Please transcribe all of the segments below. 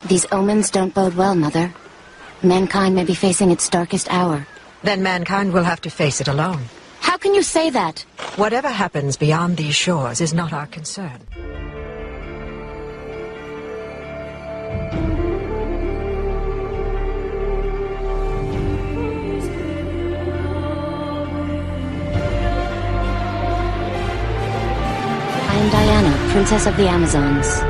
These omens don't bode well, Mother. Mankind may be facing its darkest hour. Then mankind will have to face it alone. How can you say that? Whatever happens beyond these shores is not our concern. I am Diana, Princess of the Amazons.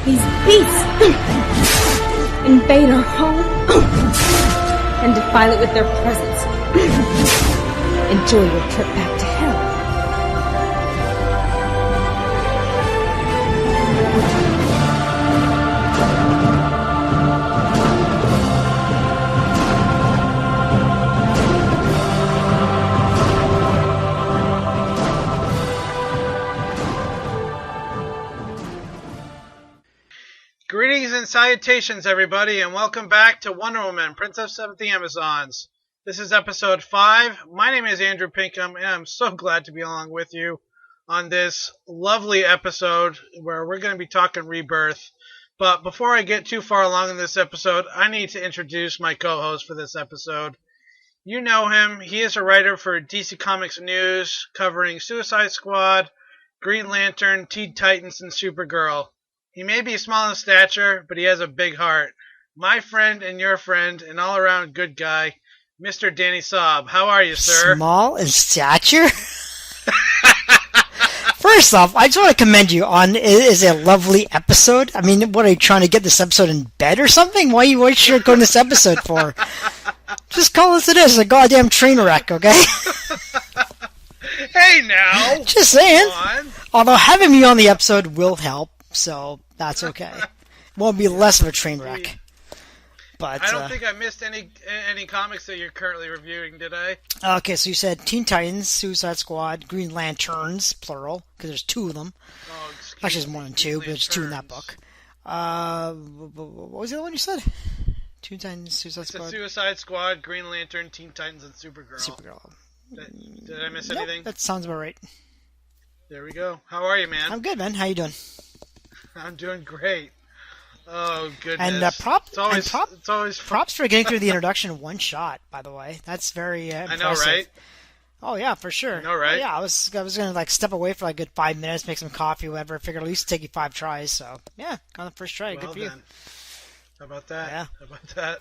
These beasts invade our home and defile it with their presence. Enjoy your trip back to hell. Greetings and salutations, everybody, and welcome back to Wonder Woman, Princess of the Amazons. This is episode 5. My name is Andrew Pinkham, and I'm so glad to be along with you on this lovely episode where we're going to be talking Rebirth. But before I get too far along in this episode, I need to introduce my co-host for this episode. You know him. He is a writer for DC Comics News, covering Suicide Squad, Green Lantern, Teen Titans, and Supergirl. He may be small in stature, but he has a big heart. My friend and your friend, an all-around good guy, Mr. Danny Saab. How are you, sir? Small in stature? First off, I just want to commend you on it is a lovely episode. I mean, what are you trying to get this episode in bed or something? What are you sugarcoating this episode for? Just call this it is, a goddamn train wreck, okay? Hey, now! Just saying. Although having me on the episode will help. So that's okay. Won't be less of a train wreck. But I don't think I missed any comics that you're currently reviewing, did I? Okay, so you said Teen Titans, Suicide Squad, Green Lanterns, plural, because there's 2 of them. Oh, actually, there's more than 2, but there's 2 in that book. What was the other one you said? Teen Titans, Suicide Squad. Suicide Squad, Green Lantern, Teen Titans, and Supergirl. Did I miss anything? That sounds about right. There we go. How are you, man? I'm good, man. How you doing? I'm doing great. Oh, goodness. And props props for getting through the introduction in one shot, by the way. That's very impressive. I know, right? Oh, yeah, for sure. I know, right? Yeah, I was going to step away for like a good 5 minutes, make some coffee, whatever. I figured at least take you 5 tries. So, yeah, on the first try. Well, good for you. How about that? Yeah. How about that?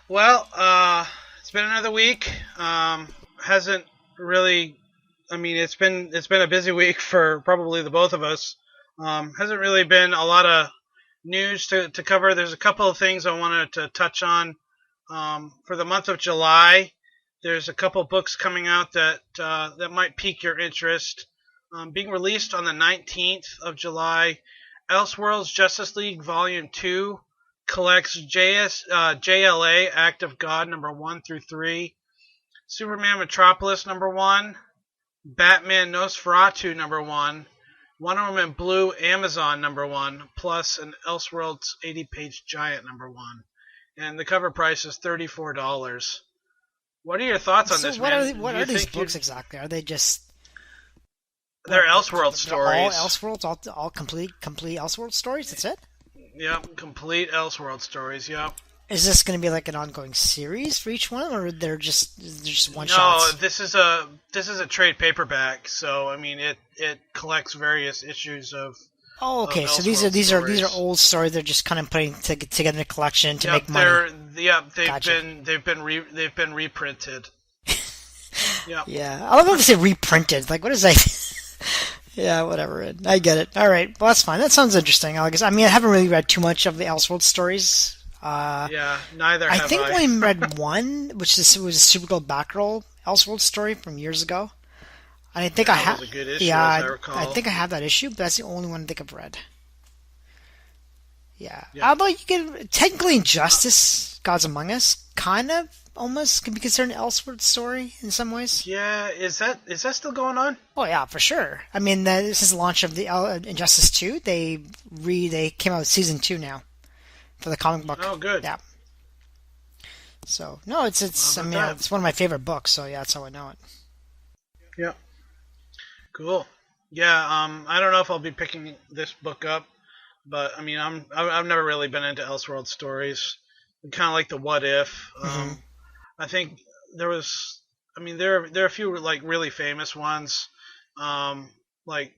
Well, it's been another week. Hasn't really... I mean, it's been a busy week for probably the both of us. Hasn't really been a lot of news to cover. There's a couple of things I wanted to touch on. For the month of July, there's a couple books coming out that might pique your interest. Being released on the 19th of July, Elseworlds Justice League Volume 2 collects JLA Act of God number 1 through 3, Superman Metropolis number 1, Batman Nosferatu number 1, Wonder Woman Blue Amazon number 1, plus an Elseworlds 80-page giant number 1. And the cover price is $34. What are your thoughts on this, man? What are these books exactly? Are they just... They're Elseworlds stories. All Elseworlds? All complete Elseworlds stories? That's it? Yep, complete Elseworlds stories, yep. Is this going to be like an ongoing series for each one, or they're just one shots? No, this is a trade paperback. So I mean, it collects various issues of. Oh, okay. So these are old stories. They're just kind of putting together a collection to make money. They've been reprinted. Yeah, I love how they say reprinted. Like, what is that? Yeah, whatever. I get it. All right, well that's fine. That sounds interesting. I haven't really read too much of the Elseworlds stories. Neither have I. I think I only read one, which was a Supergirl Batgirl Elseworlds story from years ago. And I think I have. That was a good issue, as I recall. I think I have that issue, but that's the only one I think I've read. Yeah. Although you can technically Injustice, Gods Among Us, kind of almost can be considered an Elseworlds story in some ways. Yeah, is that still going on? Oh yeah, for sure. I mean, this is the launch of the Injustice 2. They came out with season 2 now for the comic book. Oh, good. Yeah. So no, it's I mean, it's one of my favorite books. So yeah, that's how I know it. Yeah. Cool. Yeah. I don't know if I'll be picking this book up, but I mean, I've never really been into Elseworld stories. Kind of like the What If. I think there was. I mean, there are a few like really famous ones, like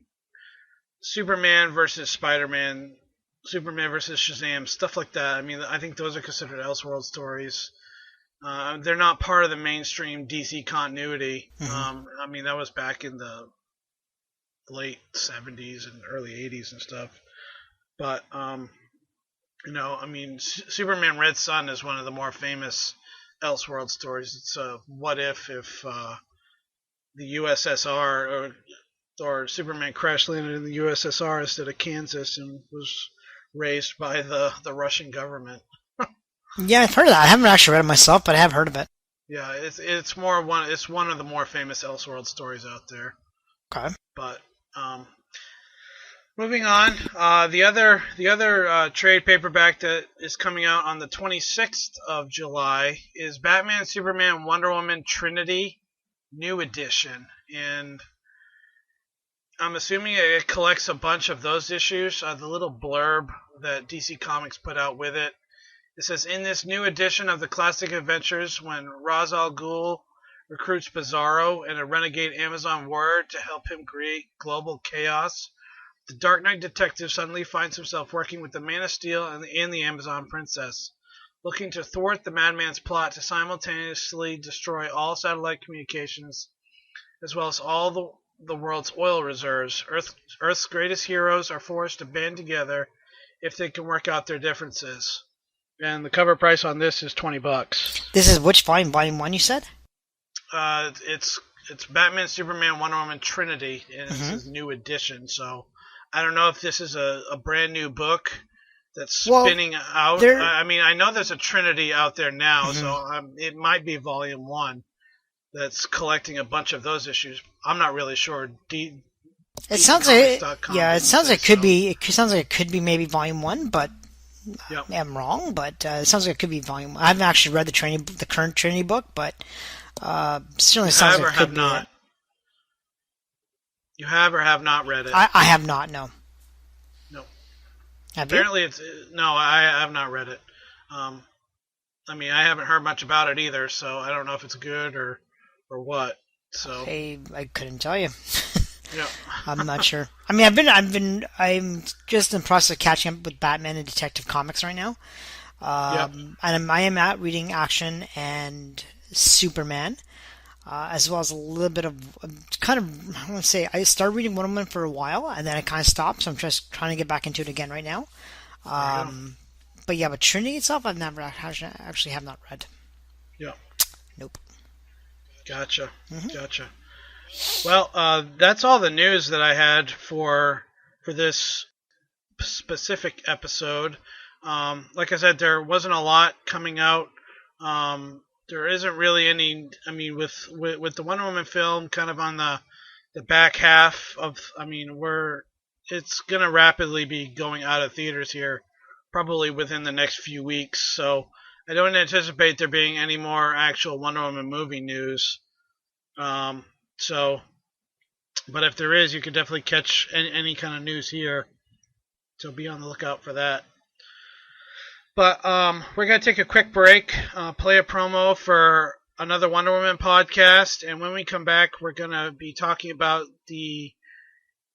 Superman versus Spider-Man, Superman versus Shazam, stuff like that. I mean, I think those are considered Elseworld stories. They're not part of the mainstream DC continuity. I mean, that was back in the late 70s and early 80s and stuff. But, you know, I mean, Superman Red Sun is one of the more famous Elseworld stories. It's what if the USSR or Superman crash landed in the USSR instead of Kansas and was raised by the Russian government. Yeah, I've heard of that. I haven't actually read it myself, but I have heard of it. Yeah, it's one of the more famous Elseworld stories out there. Okay. But moving on, the other trade paperback that is coming out on the 26th of July is Batman, Superman, Wonder Woman, Trinity, New Edition, and I'm assuming it collects a bunch of those issues. The little blurb that DC Comics put out with it. It says, in this new edition of the classic adventures, when Ra's al Ghul recruits Bizarro and a renegade Amazon warrior to help him create global chaos, the Dark Knight detective suddenly finds himself working with the Man of Steel and the Amazon princess, looking to thwart the madman's plot to simultaneously destroy all satellite communications, as well as all the world's oil reserves. Earth's greatest heroes are forced to band together if they can work out their differences. And the cover price on this is $20. This is which volume? Volume 1, you said? It's Batman, Superman, Wonder Woman, Trinity, and it's a new edition. So I don't know if this is a brand new book that's spinning out. I mean, I know there's a Trinity out there now, so it might be volume 1 that's collecting a bunch of those issues. I'm not really sure. It sounds like it sounds like it could be maybe volume 1, but. Yep. I'm wrong, but it sounds like it could be volume 1. I haven't actually read the current Trinity book, but certainly sounds like it could be. You have or have not read it? I have not. No. No. Apparently, it's no. I have not read it. I mean, I haven't heard much about it either, so I don't know if it's good or what. So I couldn't tell you. Yeah. I'm not sure. I mean, I'm just in the process of catching up with Batman and Detective Comics right now. And I am at reading Action and Superman, as well as a little bit of I want to say, I started reading Wonder Woman for a while, and then I kind of stopped, so I'm just trying to get back into it again right now. But yeah, but Trinity itself, I've never actually have not read. Yeah. Nope. Gotcha. Gotcha. Well, that's all the news that I had for this specific episode. Like I said, there wasn't a lot coming out. There isn't really any. I mean, with the Wonder Woman film kind of on the back half of. I mean, it's gonna rapidly be going out of theaters here, probably within the next few weeks. So I don't anticipate there being any more actual Wonder Woman movie news. But if there is, you could definitely catch any kind of news here. So be on the lookout for that. But we're going to take a quick break, play a promo for another Wonder Woman podcast, and when we come back, we're going to be talking about the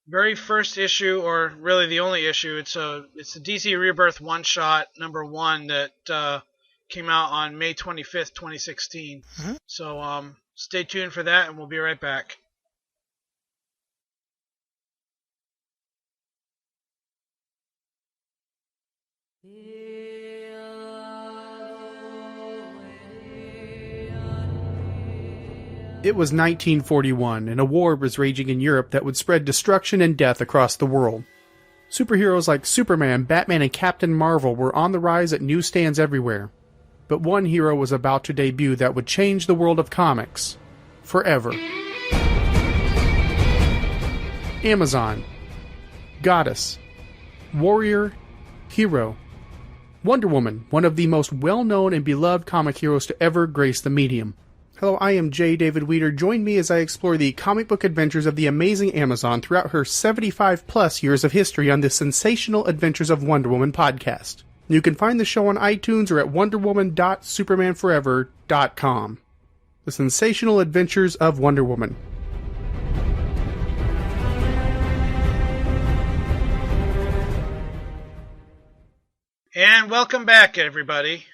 very first issue, or really the only issue. It's the DC Rebirth one-shot number 1 that came out on May 25th, 2016. So stay tuned for that, and we'll be right back. It was 1941, and a war was raging in Europe that would spread destruction and death across the world. Superheroes like Superman, Batman, and Captain Marvel were on the rise at newsstands everywhere. But one hero was about to debut that would change the world of comics. Forever. Amazon. Goddess. Warrior. Hero. Wonder Woman, one of the most well-known and beloved comic heroes to ever grace the medium. Hello, I am J. David Weeder. Join me as I explore the comic book adventures of the amazing Amazon throughout her 75-plus years of history on the Sensational Adventures of Wonder Woman podcast. You can find the show on iTunes or at wonderwoman.supermanforever.com. The Sensational Adventures of Wonder Woman. And welcome back, everybody.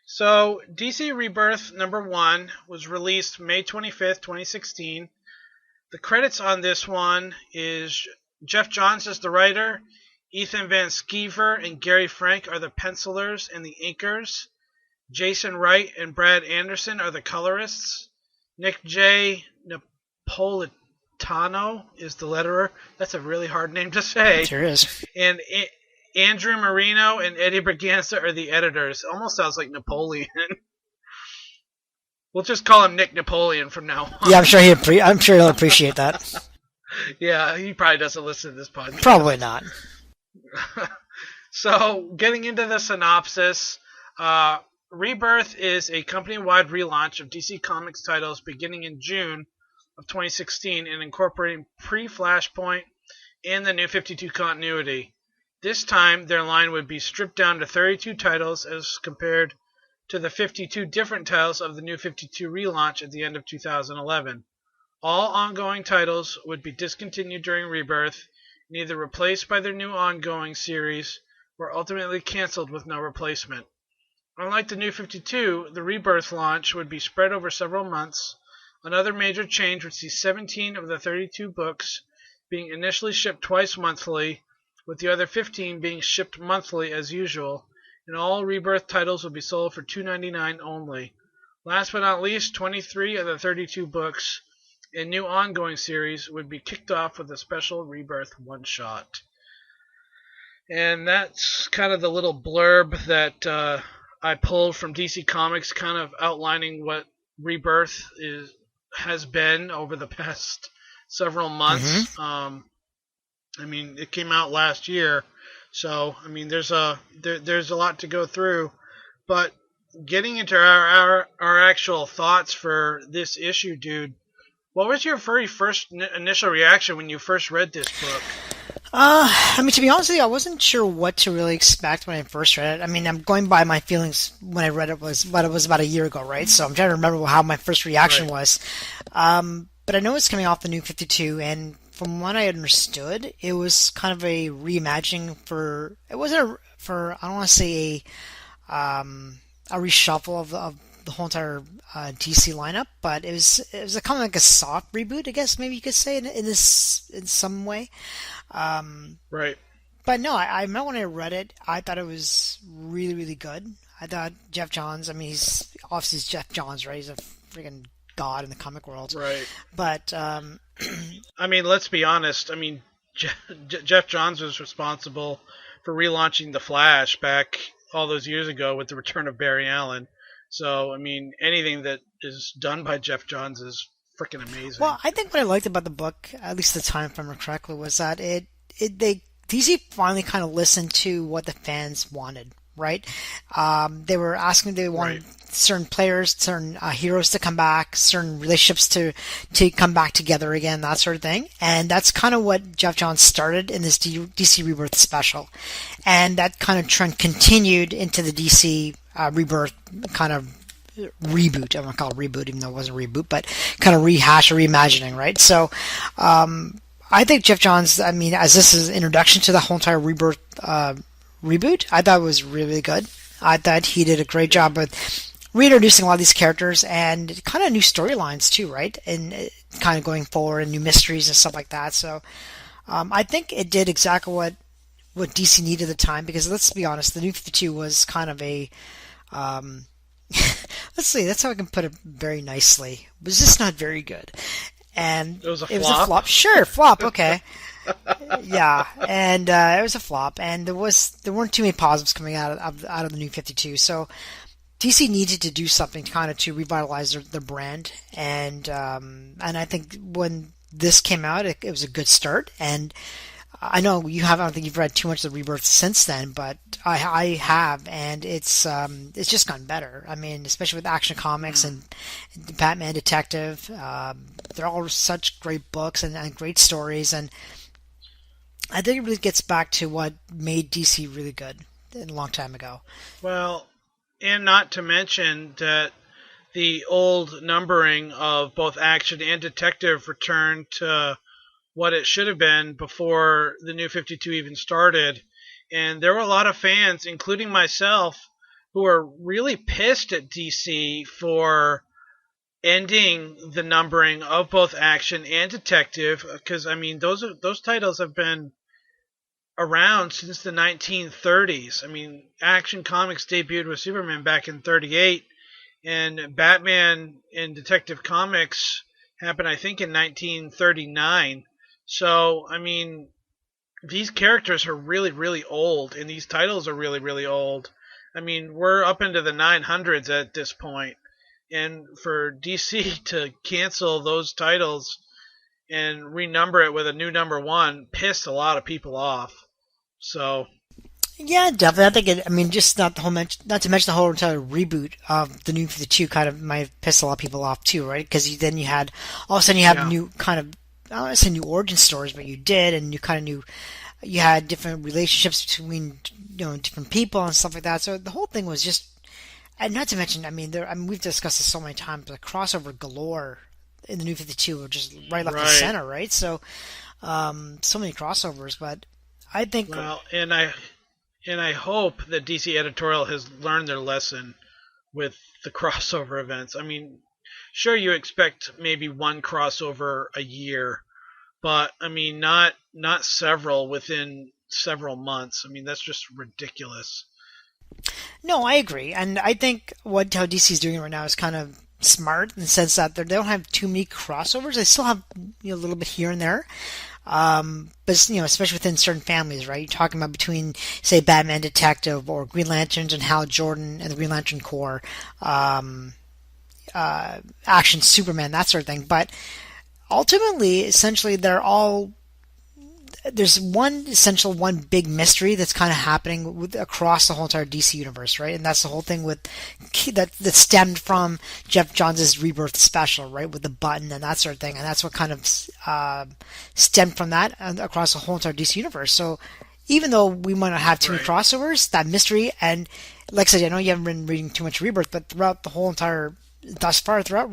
So, DC Rebirth number 1 was released May 25th, 2016. The credits on this one is Jeff Johns is the writer, Ethan Van Sciver and Gary Frank are the pencilers and the inkers, Jason Wright and Brad Anderson are the colorists, Nick J. Napolitano is the letterer. That's a really hard name to say. It sure is. And Andrew Marino and Eddie Berganza are the editors. Almost sounds like Napoleon. We'll just call him Nick Napoleon from now on. Yeah, I'm sure he'll appreciate that. Yeah, he probably doesn't listen to this podcast. Probably not. So, getting into the synopsis, Rebirth is a company-wide relaunch of DC Comics titles beginning in June of 2016 and incorporating pre-Flashpoint and the New 52 continuity. This time, their line would be stripped down to 32 titles as compared to the 52 different titles of the New 52 relaunch at the end of 2011. All ongoing titles would be discontinued during Rebirth and either replaced by their new ongoing series or ultimately canceled with no replacement. Unlike the New 52, the Rebirth launch would be spread over several months. Another major change would see 17 of the 32 books being initially shipped twice monthly, with the other 15 being shipped monthly as usual, and all Rebirth titles will be sold for $2.99 only. Last but not least, 23 of the 32 books in new ongoing series would be kicked off with a special Rebirth one-shot. And that's kind of the little blurb that I pulled from DC Comics, kind of outlining what Rebirth has been over the past several months. Mm-hmm. I mean, it came out last year, so I mean, there's a lot to go through. But getting into our actual thoughts for this issue, dude, what was your very first initial reaction when you first read this book? I mean, to be honest with you, I wasn't sure what to really expect when I first read it. I mean, I'm going by my feelings when I read it was about a year ago, right? So I'm trying to remember how my first reaction was. But I know it's coming off the New 52, and from what I understood, it was kind of a reimagining for. It wasn't I don't want to say a reshuffle of the whole entire DC lineup, but it was a kind of like a soft reboot, I guess maybe you could say in some way. Right. But no, I remember when I read it, I thought it was really, really good. I thought Jeff Johns. I mean, he's Jeff Johns, right? He's a freaking god in the comic world. Right. But I mean, let's be honest. I mean, Jeff Johns was responsible for relaunching The Flash back all those years ago with the return of Barry Allen. So, I mean, anything that is done by Jeff Johns is freaking amazing. Well, I think what I liked about the book, at least the time, if I remember correctly, was that DC finally kind of listened to what the fans wanted. Right? They were asking, they wanted certain players, certain heroes to come back, certain relationships to come back together again, that sort of thing. And that's kind of what Jeff Johns started in this DC Rebirth special. And that kind of trend continued into the DC Rebirth kind of reboot. I'm going to call it reboot, even though it wasn't a reboot, but kind of rehash or reimagining, right? So, I think Jeff Johns, I mean, as this is an introduction to the whole entire Rebirth reboot, I thought it was really good. I thought he did a great job with reintroducing a lot of these characters and kind of new storylines too, right? And kind of going forward and new mysteries and stuff like that. So I think it did exactly what DC needed at the time, because let's be honest, the New 52 was kind of a let's see, that's how I can put it very nicely. It was just not very good. And it was a flop. Sure, flop, okay. Yeah, and it was a flop, and there weren't too many positives coming out of the New 52. So DC needed to do something kind of to revitalize their brand, and I think when this came out, it was a good start. And I know you have. I don't think you've read too much of the Rebirth since then, but I have, and it's just gotten better. I mean, especially with Action Comics and Batman Detective, they're all such great books and great stories, and I think it really gets back to what made DC really good a long time ago. Well, and not to mention that the old numbering of both Action and Detective returned to what it should have been before the New 52 even started. And there were a lot of fans, including myself, who were really pissed at DC for ending the numbering of both Action and Detective, because I mean those titles have been around since the 1930s. I mean, Action Comics debuted with Superman back in '38, and Batman and Detective Comics happened, I think, in 1939. So, I mean, these characters are really, really old, and these titles are really, really old. I mean, we're up into the 900s at this point, and for DC to cancel those titles and renumber it with a new number one pissed a lot of people off. So Yeah, definitely. I think it. I mean, just not the whole not to mention the whole entire reboot of the New 52 kind of might have pissed a lot of people off too, right? Because then you had all of a sudden you have new kind of, I don't want to say new origin stories, but you did, and you kind of knew you had different relationships between different people and stuff like that. So the whole thing was just, and not to mention, I mean, we've discussed this so many times, but crossover galore in the New 52 were just right left and center, right? So, so many crossovers, but I think well, and I hope that DC editorial has learned their lesson with the crossover events. I mean, sure, you expect maybe one crossover a year, but I mean, not several within several months. I mean, that's just ridiculous. No, I agree, and I think how DC is doing it right now is kind of smart in the sense that they don't have too many crossovers. They still have a little bit here and there, but especially within certain families, right? You're talking about between, say, Batman Detective or Green Lanterns and Hal Jordan and the Green Lantern Corps, Action Superman, that sort of thing. But ultimately, essentially, there's one big mystery that's kind of happening across the whole entire DC universe, right? And that's the whole thing with that stemmed from Jeff Johns' Rebirth special, right, with the button and that sort of thing, and that's what kind of stemmed from that and across the whole entire DC universe. So even though we might not have too many crossovers, that mystery, and like I said, I know you haven't been reading too much Rebirth, but throughout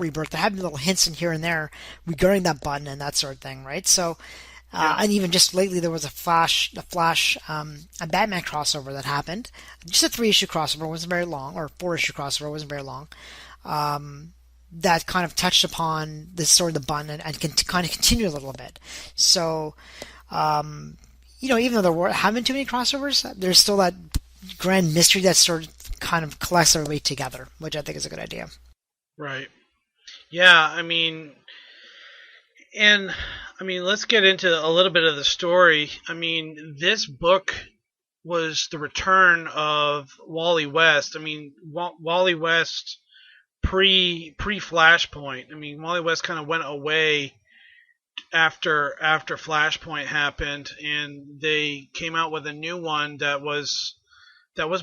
Rebirth, there have been little hints in here and there regarding that button and that sort of thing, right? So. And even just lately, there was a Flash, a Batman crossover that happened. Just a 3-issue crossover, wasn't very long, or 4-issue crossover, wasn't very long. That kind of touched upon the story of the button and can kind of continue a little bit. So, even though there haven't been too many crossovers, there's still that grand mystery that sort of kind of collects everybody together, which I think is a good idea. Right. Yeah, I mean, let's get into a little bit of the story. I mean, this book was the return of Wally West. I mean, Wally West pre Flashpoint. I mean, Wally West kind of went away after Flashpoint happened, and they came out with a new one that was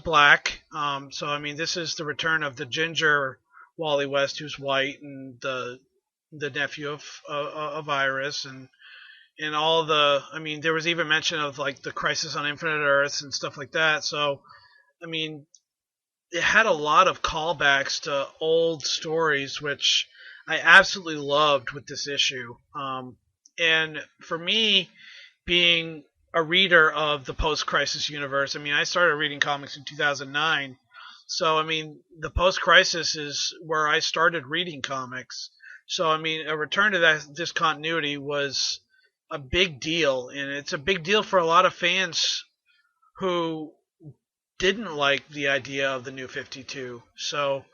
black. So I mean, this is the return of the ginger Wally West, who's white, and the nephew of Iris, and all there was even mention of like the Crisis on Infinite Earths and stuff like that. So, I mean, it had a lot of callbacks to old stories, which I absolutely loved with this issue. And for me, being a reader of the post-Crisis universe, I mean, I started reading comics in 2009. So, I mean, the post-Crisis is where I started reading comics. So, I mean, a return to this continuity was a big deal, and it's a big deal for a lot of fans who didn't like the idea of the New 52. So,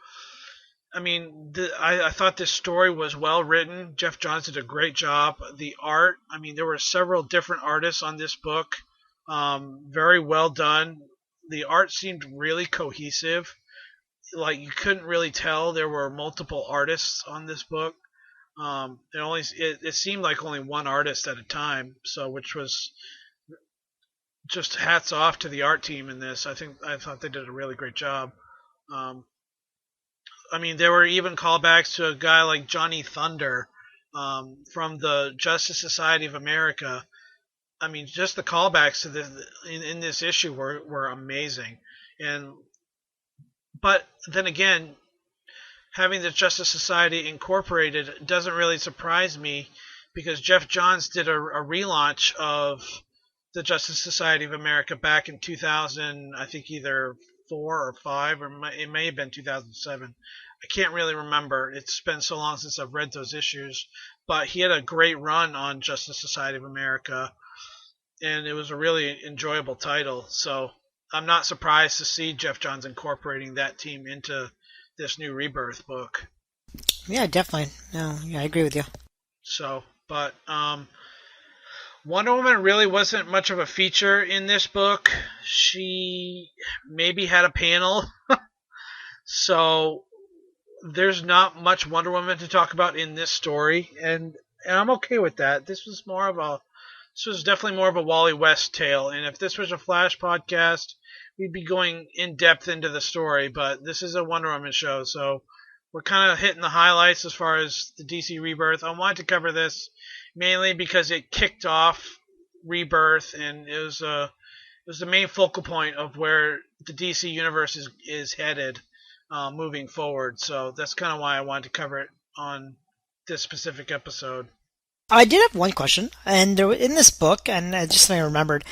I mean, I thought this story was well written. Jeff Johns did a great job. The art, I mean, there were several different artists on this book. Very well done. The art seemed really cohesive. Like, you couldn't really tell there were multiple artists on this book. It seemed like only one artist at a time, so which was just hats off to the art team in this. I thought they did a really great job. Um, I mean, there were even callbacks to a guy like Johnny Thunder from the Justice Society of America. I mean, just the callbacks to in this issue were amazing. But then again, having the Justice Society incorporated doesn't really surprise me, because Jeff Johns did a relaunch of the Justice Society of America back in 2000, I think either 4 or 5, or it may have been 2007. I can't really remember. It's been so long since I've read those issues. But he had a great run on Justice Society of America, and it was a really enjoyable title. So I'm not surprised to see Jeff Johns incorporating that team into this new Rebirth book. Yeah, definitely. No, yeah, I agree with you. So, but Wonder Woman really wasn't much of a feature in this book. She maybe had a panel. So there's not much Wonder Woman to talk about in this story, and I'm okay with that. This was definitely more of a Wally West tale, and if this was a Flash podcast, we'd be going in depth into the story, but this is a Wonder Woman show, so we're kind of hitting the highlights as far as the DC Rebirth. I wanted to cover this mainly because it kicked off Rebirth, and it was the main focal point of where the DC universe is headed moving forward. So that's kind of why I wanted to cover it on this specific episode. I did have one question, and in this book, and just something I remembered,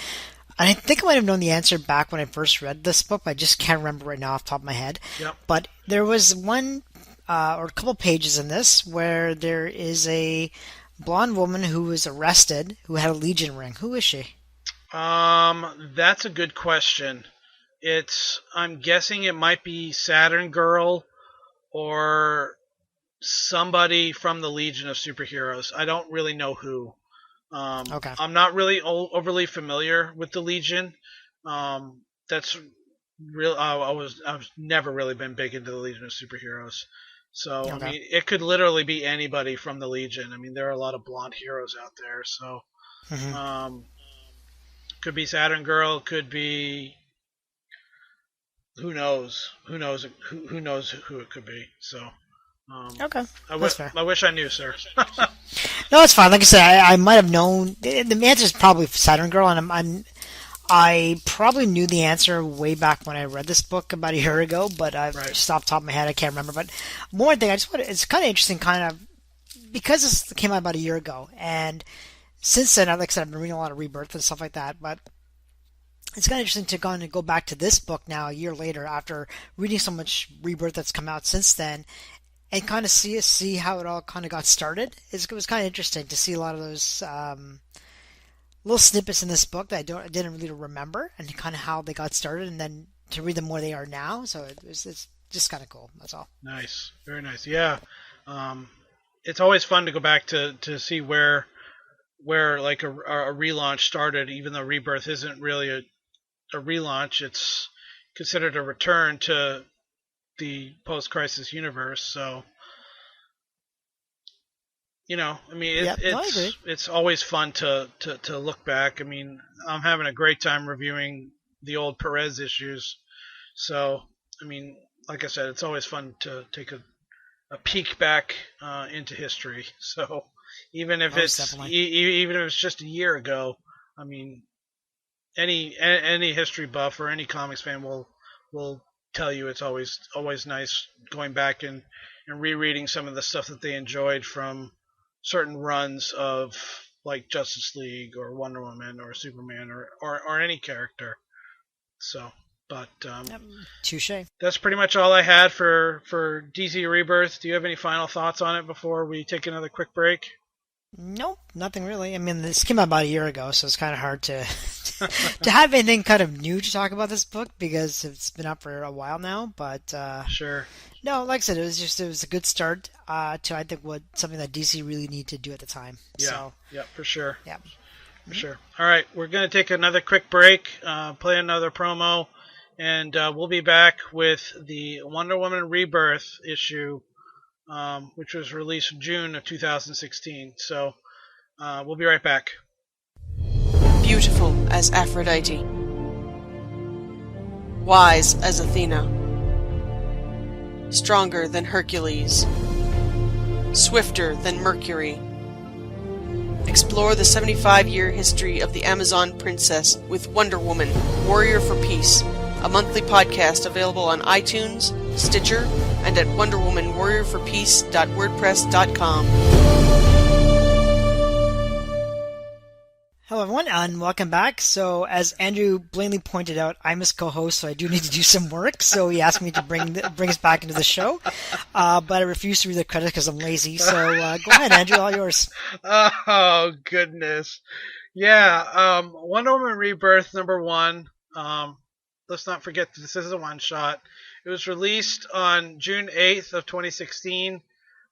and I think I might have known the answer back when I first read this book, but I just can't remember right now off the top of my head. Yep. But there was one or a couple pages in this where there is a blonde woman who was arrested who had a Legion ring. Who is she? That's a good question. I'm guessing it might be Saturn Girl or somebody from the Legion of Superheroes. I don't really know who. Okay. I'm not really overly familiar with the Legion. That's real. I've never really been big into the Legion of Superheroes. So okay. I mean, it could literally be anybody from the Legion. I mean, there are a lot of blonde heroes out there. So, could be Saturn Girl. Could be. Who knows? Who knows who it could be? So. Okay. That's fair. I wish I knew, sir. No, it's fine. Like I said, I might have known. The answer is probably Saturn Girl, and I probably knew the answer way back when I read this book about a year ago, but just off the top of my head, I can't remember. But more thing, it's kind of interesting, because this came out about a year ago, and since then, like I said, I've been reading a lot of Rebirth and stuff like that, but it's kind of interesting to kind of go back to this book now, a year later, after reading so much Rebirth that's come out since then, and kind of see how it all kind of got started. It was kind of interesting to see a lot of those little snippets in this book that I didn't really remember, and kind of how they got started, and then to read them where they are now. So it's just kind of cool. That's all. Nice, very nice. Yeah, it's always fun to go back to see where like a relaunch started, even though Rebirth isn't really a relaunch. It's considered a return to the post-crisis universe. So, I mean, it's always fun to look back. I mean, I'm having a great time reviewing the old Perez issues. So, I mean, like I said, it's always fun to take a peek back into history. So, even if it's just a year ago, I mean, any history buff or any comics fan will tell you it's always nice going back and rereading some of the stuff that they enjoyed from certain runs of like Justice League or Wonder Woman or Superman or any character. So, but touche. That's pretty much all I had for DC Rebirth. Do you have any final thoughts on it before we take another quick break? Nope, nothing really. I mean, this came out about a year ago, so it's kind of hard to to have anything kind of new to talk about this book because it's been out for a while now. But sure. No, like I said, it was a good start to I think something that DC really needed to do at the time. Yeah, for sure. Yeah, for sure. All right, we're gonna take another quick break, play another promo, and we'll be back with the Wonder Woman Rebirth issue. Which was released in June of 2016. So we'll be right back. beautiful as Aphrodite, wise as Athena, stronger than Hercules, swifter than Mercury. Explore the 75-year history of the Amazon princess with Wonder Woman, Warrior for Peace, a monthly podcast available on iTunes, Stitcher, and at wonderwomanwarriorforpeace.wordpress.com. Hello, everyone, and welcome back. So, as Andrew blatantly pointed out, I'm his co-host, so I do need to do some work. So he asked me to bring us back into the show, but I refuse to read the credits because I'm lazy. So go ahead, Andrew, all yours. Oh, goodness. Yeah, Wonder Woman Rebirth #1. Let's not forget that this is a one-shot. It was released on June 8th of 2016.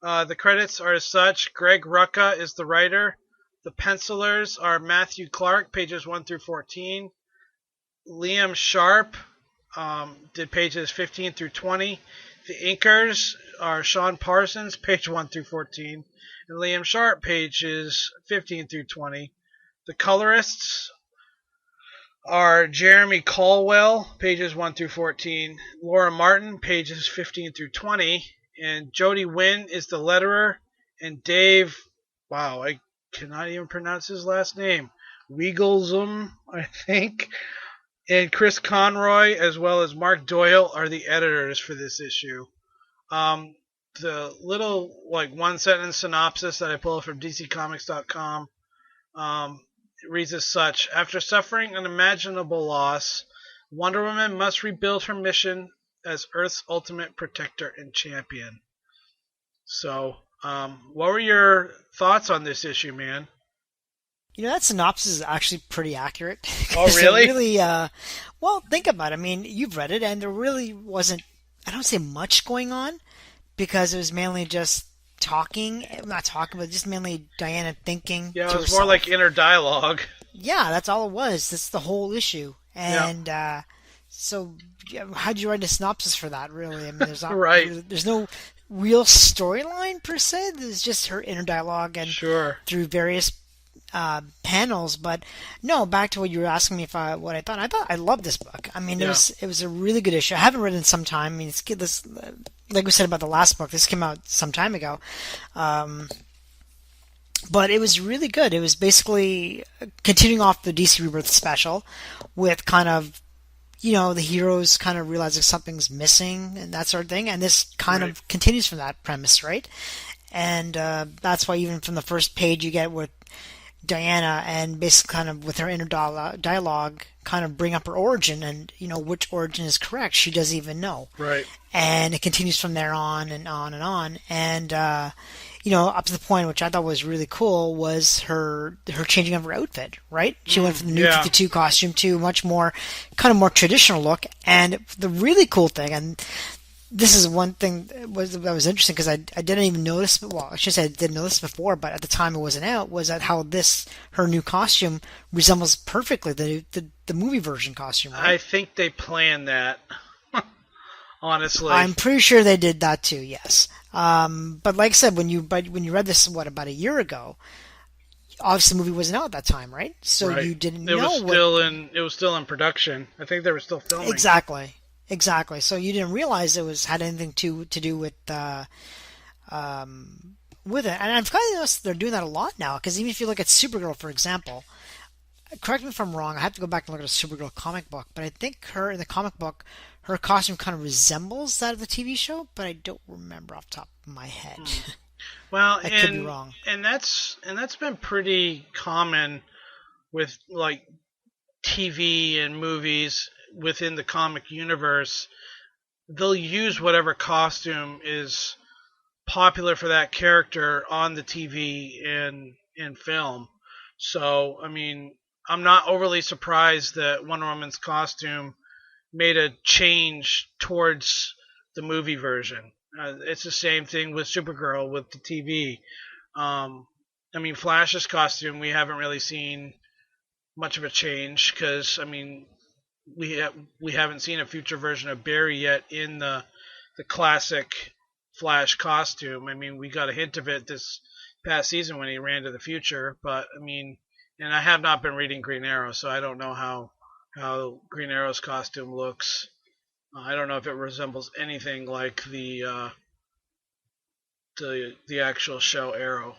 The credits are as such. Greg Rucka is the writer. The pencilers are Matthew Clark, pages 1 through 14. Liam Sharp did pages 15 through 20. The inkers are Sean Parsons, page 1 through 14. And Liam Sharp, pages 15 through 20. The colorists are Jeremy Caldwell, pages 1 through 14. Laura Martin, pages 15 through 20. And Jody Wynn is the letterer. And Dave, wow, I cannot even pronounce his last name, Wiegelzum, I think. And Chris Conroy, as well as Mark Doyle, are the editors for this issue. The little, one-sentence synopsis that I pulled from DCComics.com reads as such. After suffering unimaginable loss, Wonder Woman must rebuild her mission as Earth's ultimate protector and champion. So, what were your thoughts on this issue, man? You know, that synopsis is actually pretty accurate. Oh, really? Really, well, think about it. I mean, you've read it, and there really wasn't, I don't say much going on, because it was mainly just not talking, but just mainly Diana thinking. Yeah, it to was herself. more like inner dialogue. Yeah, that's all it was. That's the whole issue. And so, how'd you write a synopsis for that, really? I mean, there's not right. There's no real storyline, per se. There's just her inner dialogue and through various panels. But no, back to what you were asking me what I thought. I loved this book. I mean, it was a really good issue. I haven't read it in some time. I mean, this, like we said about the last book, this came out some time ago. But it was really good. It was basically continuing off the DC Rebirth special with kind of, the heroes kind of realizing something's missing and that sort of thing. And this kind of continues from that premise, right? And that's why even from the first page you get with Diana and basically kind of with her inner dialogue kind of bring up her origin and, which origin is correct. She doesn't even know. Right. And it continues from there on and on and on. And, up to the point, which I thought was really cool, was her changing of her outfit, right? She went from the New 52 costume to much more, kind of more traditional look. And the really cool thing, and this is one thing that was interesting because I didn't even notice, well, I should say I didn't notice before, but at the time it wasn't out, was that how her new costume resembles perfectly the movie version costume, right? I think they planned that. Honestly, I'm pretty sure they did that too. Yes, but like I said, when you read this, about a year ago, obviously the movie wasn't out at that time, right? So you didn't know. It was still in production. I think they were still filming. Exactly. So you didn't realize had anything to do with it. And I've kind of noticed they're doing that a lot now. Because even if you look at Supergirl, for example, correct me if I'm wrong. I have to go back and look at a Supergirl comic book, but I think in the comic book, her costume kind of resembles that of the TV show, but I don't remember off the top of my head. Well, I could be wrong. And that's been pretty common with TV and movies within the comic universe. They'll use whatever costume is popular for that character on the TV and in film. So, I mean, I'm not overly surprised that Wonder Woman's costume made a change towards the movie version. It's the same thing with Supergirl with the TV. I mean, Flash's costume, we haven't really seen much of a change because, I mean, we haven't seen a future version of Barry yet in the classic Flash costume. I mean, we got a hint of it this past season when he ran to the future, but I mean, and I have not been reading Green Arrow, so I don't know how Green Arrow's costume looks. I don't know if it resembles anything like the actual show Arrow.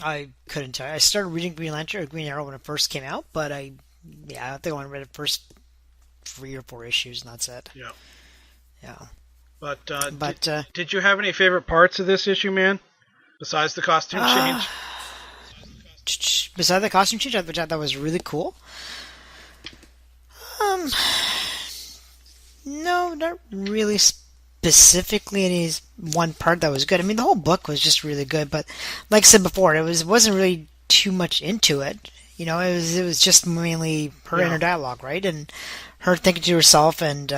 I couldn't tell you. I started reading Green Lantern or Green Arrow when it first came out, but I think I only read the first 3 or 4 issues, and that's it. Yeah. Yeah. But But did you have any favorite parts of this issue, man? Besides the costume change? Besides the costume change, which I thought was really cool. No, not really specifically any one part that was good. I mean, the whole book was just really good, but like I said before, wasn't really too much into it. You know, it was just mainly her inner dialogue, right, and her thinking to herself. And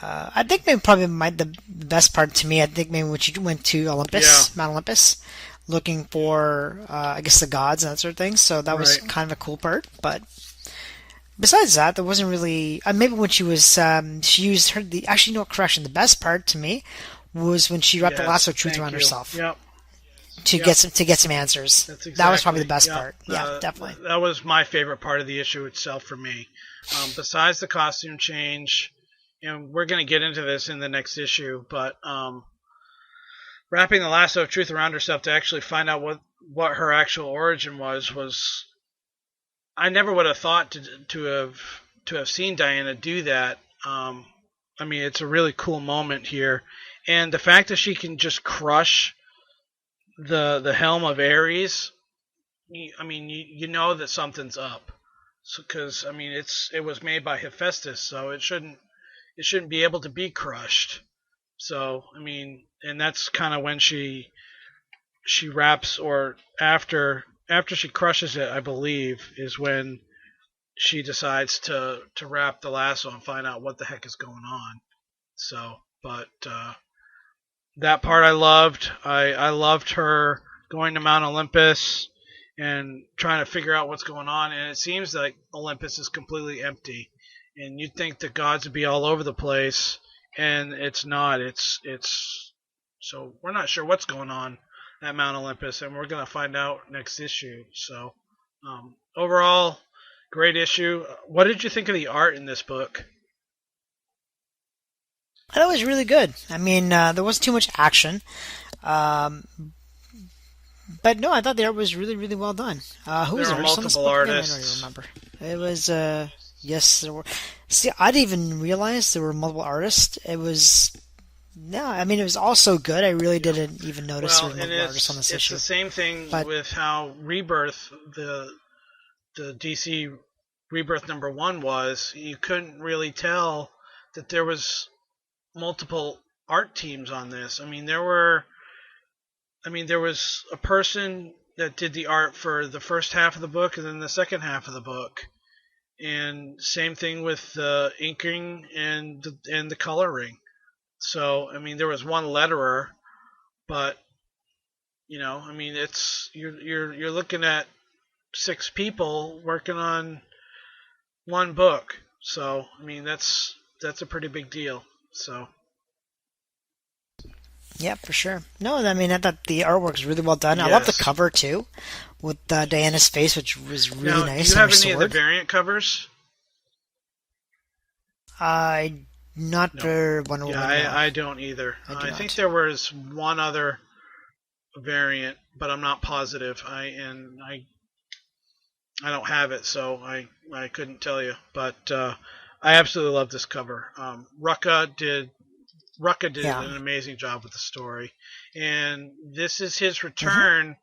I think maybe probably the best part to me, I think maybe when she went to Olympus, Mount Olympus, looking for I guess the gods and that sort of thing. So that was kind of a cool part, but. Besides that, there wasn't really. Maybe when she used her. Actually, no, correction. The best part to me was when she wrapped the lasso of truth around herself. Yep. To get some answers. That's exactly, that was probably the best part. Yeah, definitely. That was my favorite part of the issue itself for me. Besides the costume change, and we're going to get into this in the next issue, but wrapping the lasso of truth around herself to actually find out what her actual origin was. I never would have thought to have seen Diana do that. I mean, it's a really cool moment here, and the fact that she can just crush the helm of Ares. I mean, you know that something's up, because I mean it was made by Hephaestus, so it shouldn't be able to be crushed. So I mean, and that's kind of when she wraps, or after she crushes it, I believe, is when she decides to wrap the lasso and find out what the heck is going on. So, but that part I loved. I loved her going to Mount Olympus and trying to figure out what's going on. And it seems like Olympus is completely empty. And you'd think the gods would be all over the place, and it's not. It's so we're not sure what's going on at Mount Olympus, and we're going to find out next issue. So, overall, great issue. What did you think of the art in this book? I thought it was really good. I mean, there wasn't too much action. But no, I thought the art was really, really well done. Who was there the were artist on this multiple book? artists. I don't even remember. It was, yes, there were. See, I didn't even realize there were multiple artists. It was... No, I mean, it was all so good, I really didn't even notice there were multiple artists on this issue. It's the same thing with how Rebirth, the DC Rebirth #1 was. You couldn't really tell that there was multiple art teams on this. I mean, there was a person that did the art for the first half of the book and then the second half of the book. And same thing with the inking and the coloring. So, I mean, there was one letterer, but you know, I mean, it's you're looking at 6 people working on one book. So, I mean, that's a pretty big deal. So, yeah, for sure. No, I mean, I thought the artwork was really well done. Yes. I love the cover too, with Diana's face, which was really nice. Do you have and her any sword. of the variant covers? Not for Wonder Woman. I don't either. I think there was one other variant, but I'm not positive. I don't have it, so I couldn't tell you. But I absolutely love this cover. Rucka did an amazing job with the story, and this is his return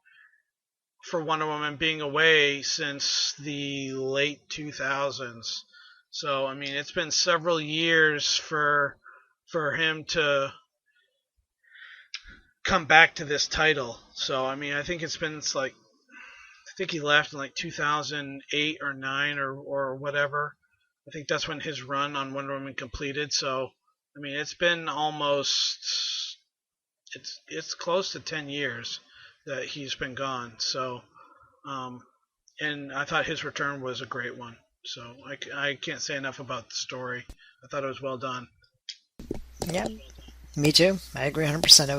for Wonder Woman, being away since the late 2000s. So, I mean, it's been several years for him to come back to this title. So, I mean, I think I think he left in like 2008 or 9 or whatever. I think that's when his run on Wonder Woman completed. So, I mean, it's been it's close to 10 years that he's been gone. So, and I thought his return was a great one. So I can't say enough about the story. I thought it was well done. Yeah, me too. I agree 100%. It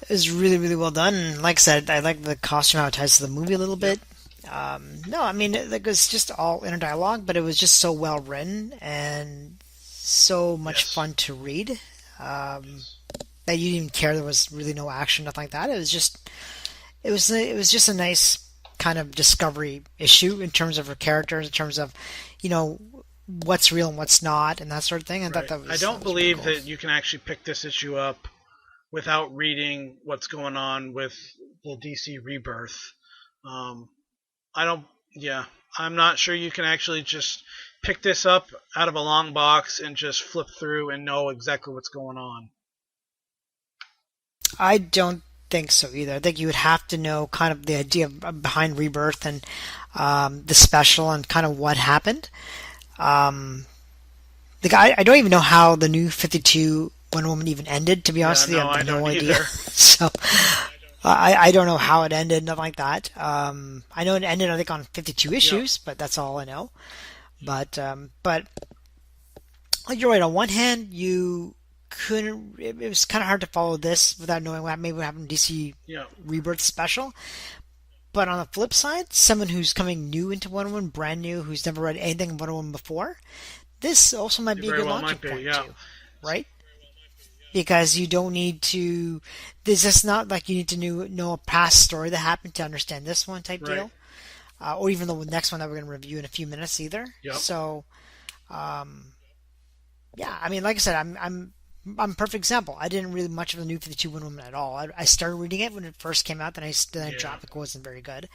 It was really, really well done. And like I said, I like the costume how it ties to the movie a little bit. No, I mean, it was just all inner dialogue, but it was just so well written and so much Yes. fun to read that you didn't even care there was really no action, nothing like that. It was just a nice kind of discovery issue in terms of her characters, in terms of, you know, what's real and what's not, and that sort of thing. I thought Right. that was I that don't was really believe cool. that you can actually pick this issue up without reading what's going on with the DC Rebirth. Um, I don't. Yeah, I'm not sure you can actually just pick this up out of a long box and just flip through and know exactly what's going on. I don't think so either. I think you would have to know kind of the idea behind Rebirth and the special and kind of what happened. Um, I don't even know how the new 52 Wonder Woman even ended. To be Yeah, honest with you, no, I I have no don't idea. either. So I don't know how it ended, nothing like that. I know it ended, I think, on 52 Yep. issues, but that's all I know. But like, you're right. On one hand, you couldn't. It was kind of hard to follow this without knowing what maybe what happened in DC Yep. Rebirth special. But on the flip side, someone who's coming new into Wonder Woman, brand new, who's never read anything of Wonder Woman before, this also might It be a very good well launching might be. point Yeah. too, right? Because you don't need to. This is not like you need to know a past story that happened to understand this one type Right. deal, or even the next one that we're going to review in a few minutes either. Yep. So, yeah, I mean, like I said, I'm a perfect example. I didn't really much of the New 52 Wonder Woman at all. I started reading it when it first came out, then I Yeah. dropped it. It wasn't very good.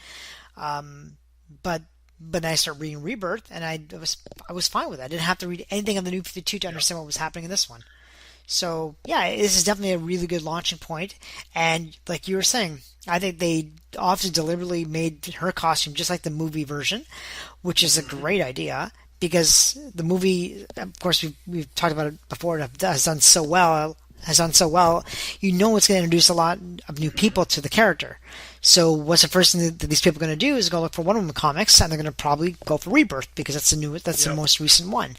But but then I started reading Rebirth, and I was fine with it. I didn't have to read anything of the New 52 to understand what was happening in this one. So yeah, this is definitely a really good launching point. And like you were saying, I think they obviously deliberately made her costume just like the movie version, which is a great idea because the movie, of course, we've talked about it before, it has done so well. Has done so well, you know it's going to introduce a lot of new people to the character. So what's the first thing that these people are going to do is go look for Wonder Woman comics, and they're going to probably go for Rebirth because that's the Yep. most recent one.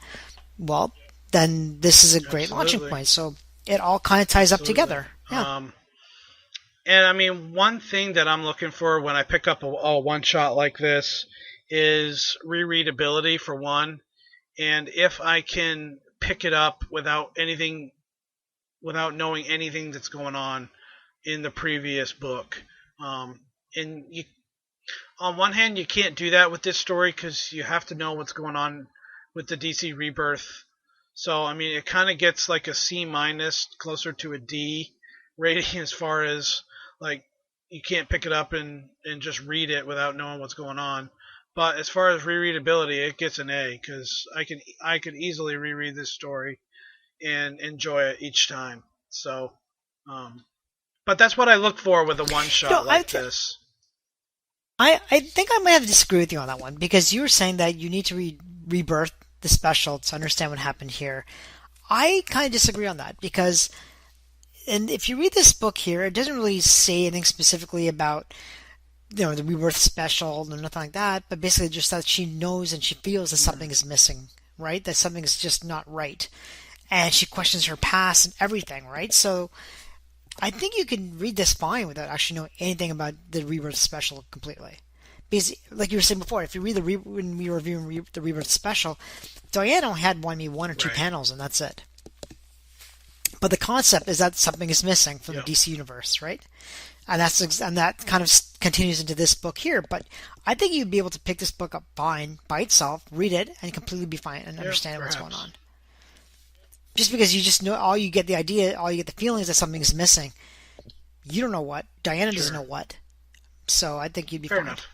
Well, then this is a great launching Absolutely. point. So it all kind of ties up Absolutely. together. Yeah. And I mean, one thing that I'm looking for when I pick up a one shot like this is rereadability for one. And if I can pick it up without knowing anything that's going on in the previous book. And you, on one hand, you can't do that with this story because you have to know what's going on with the DC Rebirth. So I mean, it kind of gets like a C minus, closer to a D rating as far as like you can't pick it up and just read it without knowing what's going on. But as far as rereadability, it gets an A because I could easily reread this story and enjoy it each time. So, but that's what I look for with a one shot like this. I think I might have to disagree with you on that one because you were saying that you need to read Rebirth, the special, to understand what happened here. I kind of disagree on that because, and if you read this book here, it doesn't really say anything specifically about the Rebirth special or nothing like that, but basically just that she knows and she feels that something is missing, right? That something is just not right. And she questions her past and everything, right? So I think you can read this fine without actually knowing anything about the Rebirth special completely. Because, like you were saying before, if you read when we were reviewing the Rebirth special, Diana only had maybe one or two Right. panels, and that's it. But the concept is that something is missing from Yep. the DC universe, right? And that kind of continues into this book here. But I think you'd be able to pick this book up fine by itself, read it, and completely be fine and understand what's going perhaps. on. Just because you just know, all you get the feeling is that something is missing. You don't know what. Diana doesn't know what. So I think you'd be Fair fine. enough.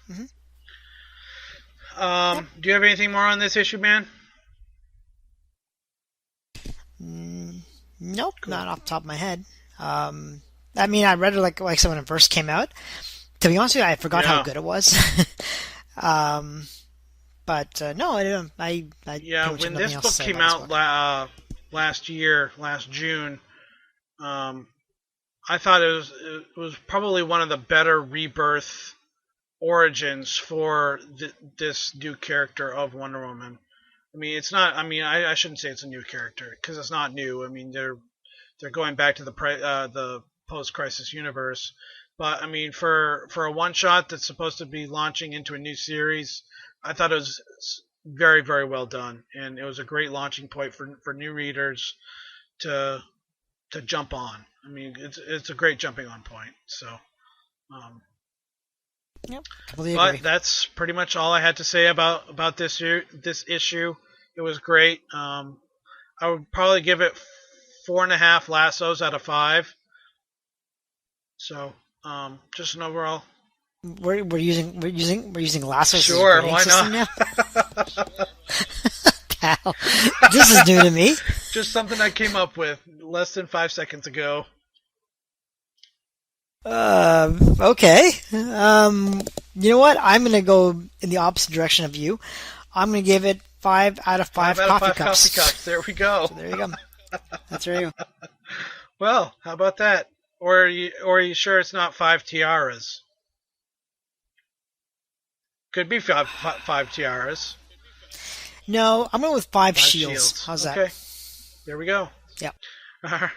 Do you have anything more on this issue, man? Nope, not off the top of my head. I mean, I read it like I said when it first came out. To be honest with you, I forgot how Yeah. good it was. But no, I don't. I Yeah, pretty much have when nothing this else book to say came about out this book. last June, I thought it was probably one of the better Rebirth origins for this new character of Wonder Woman. I mean, it's not. I mean, I shouldn't say it's a new character because it's not new. I mean, they're going back to the post-Crisis universe. But I mean, for a one-shot that's supposed to be launching into a new series, I thought it was very, very well done, and it was a great launching point for new readers to jump on. I mean, it's a great jumping on point. So, Yep, completely agree. but that's pretty much all I had to say about this issue. It was great. I would probably give it 4.5 lassos out of 5. So, just an overall. We're using lassos. Sure, as a grading why system not? now? Hell, this is new to me. Just something I came up with less than 5 seconds ago. Okay. You know what? I'm gonna go in the opposite direction of you. I'm gonna give it 5 out of 5 5 out of coffee 5 cups. coffee cups. There we go. So there you go. That's right. Well, how about that? Or are you sure it's not 5 tiaras? Could be five tiaras. No, I'm going with 5 5 shields. How's okay. that? There we go. Yep. But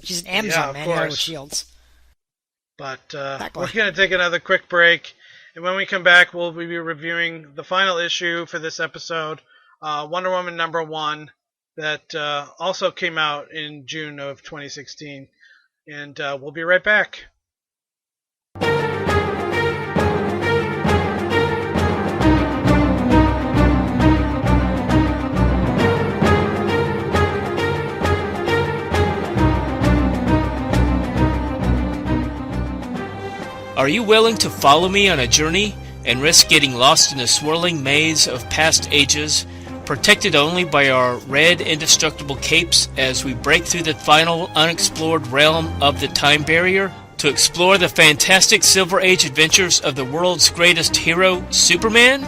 She's an Amazon, of man. You gotta go with course. shields. We're going to take another quick break. And when we come back, we'll be reviewing the final issue for this episode, Wonder Woman #1, that also came out in June of 2016. And we'll be right back. Are you willing to follow me on a journey and risk getting lost in a swirling maze of past ages, protected only by our red indestructible capes as we break through the final unexplored realm of the time barrier to explore the fantastic Silver Age adventures of the world's greatest hero, Superman?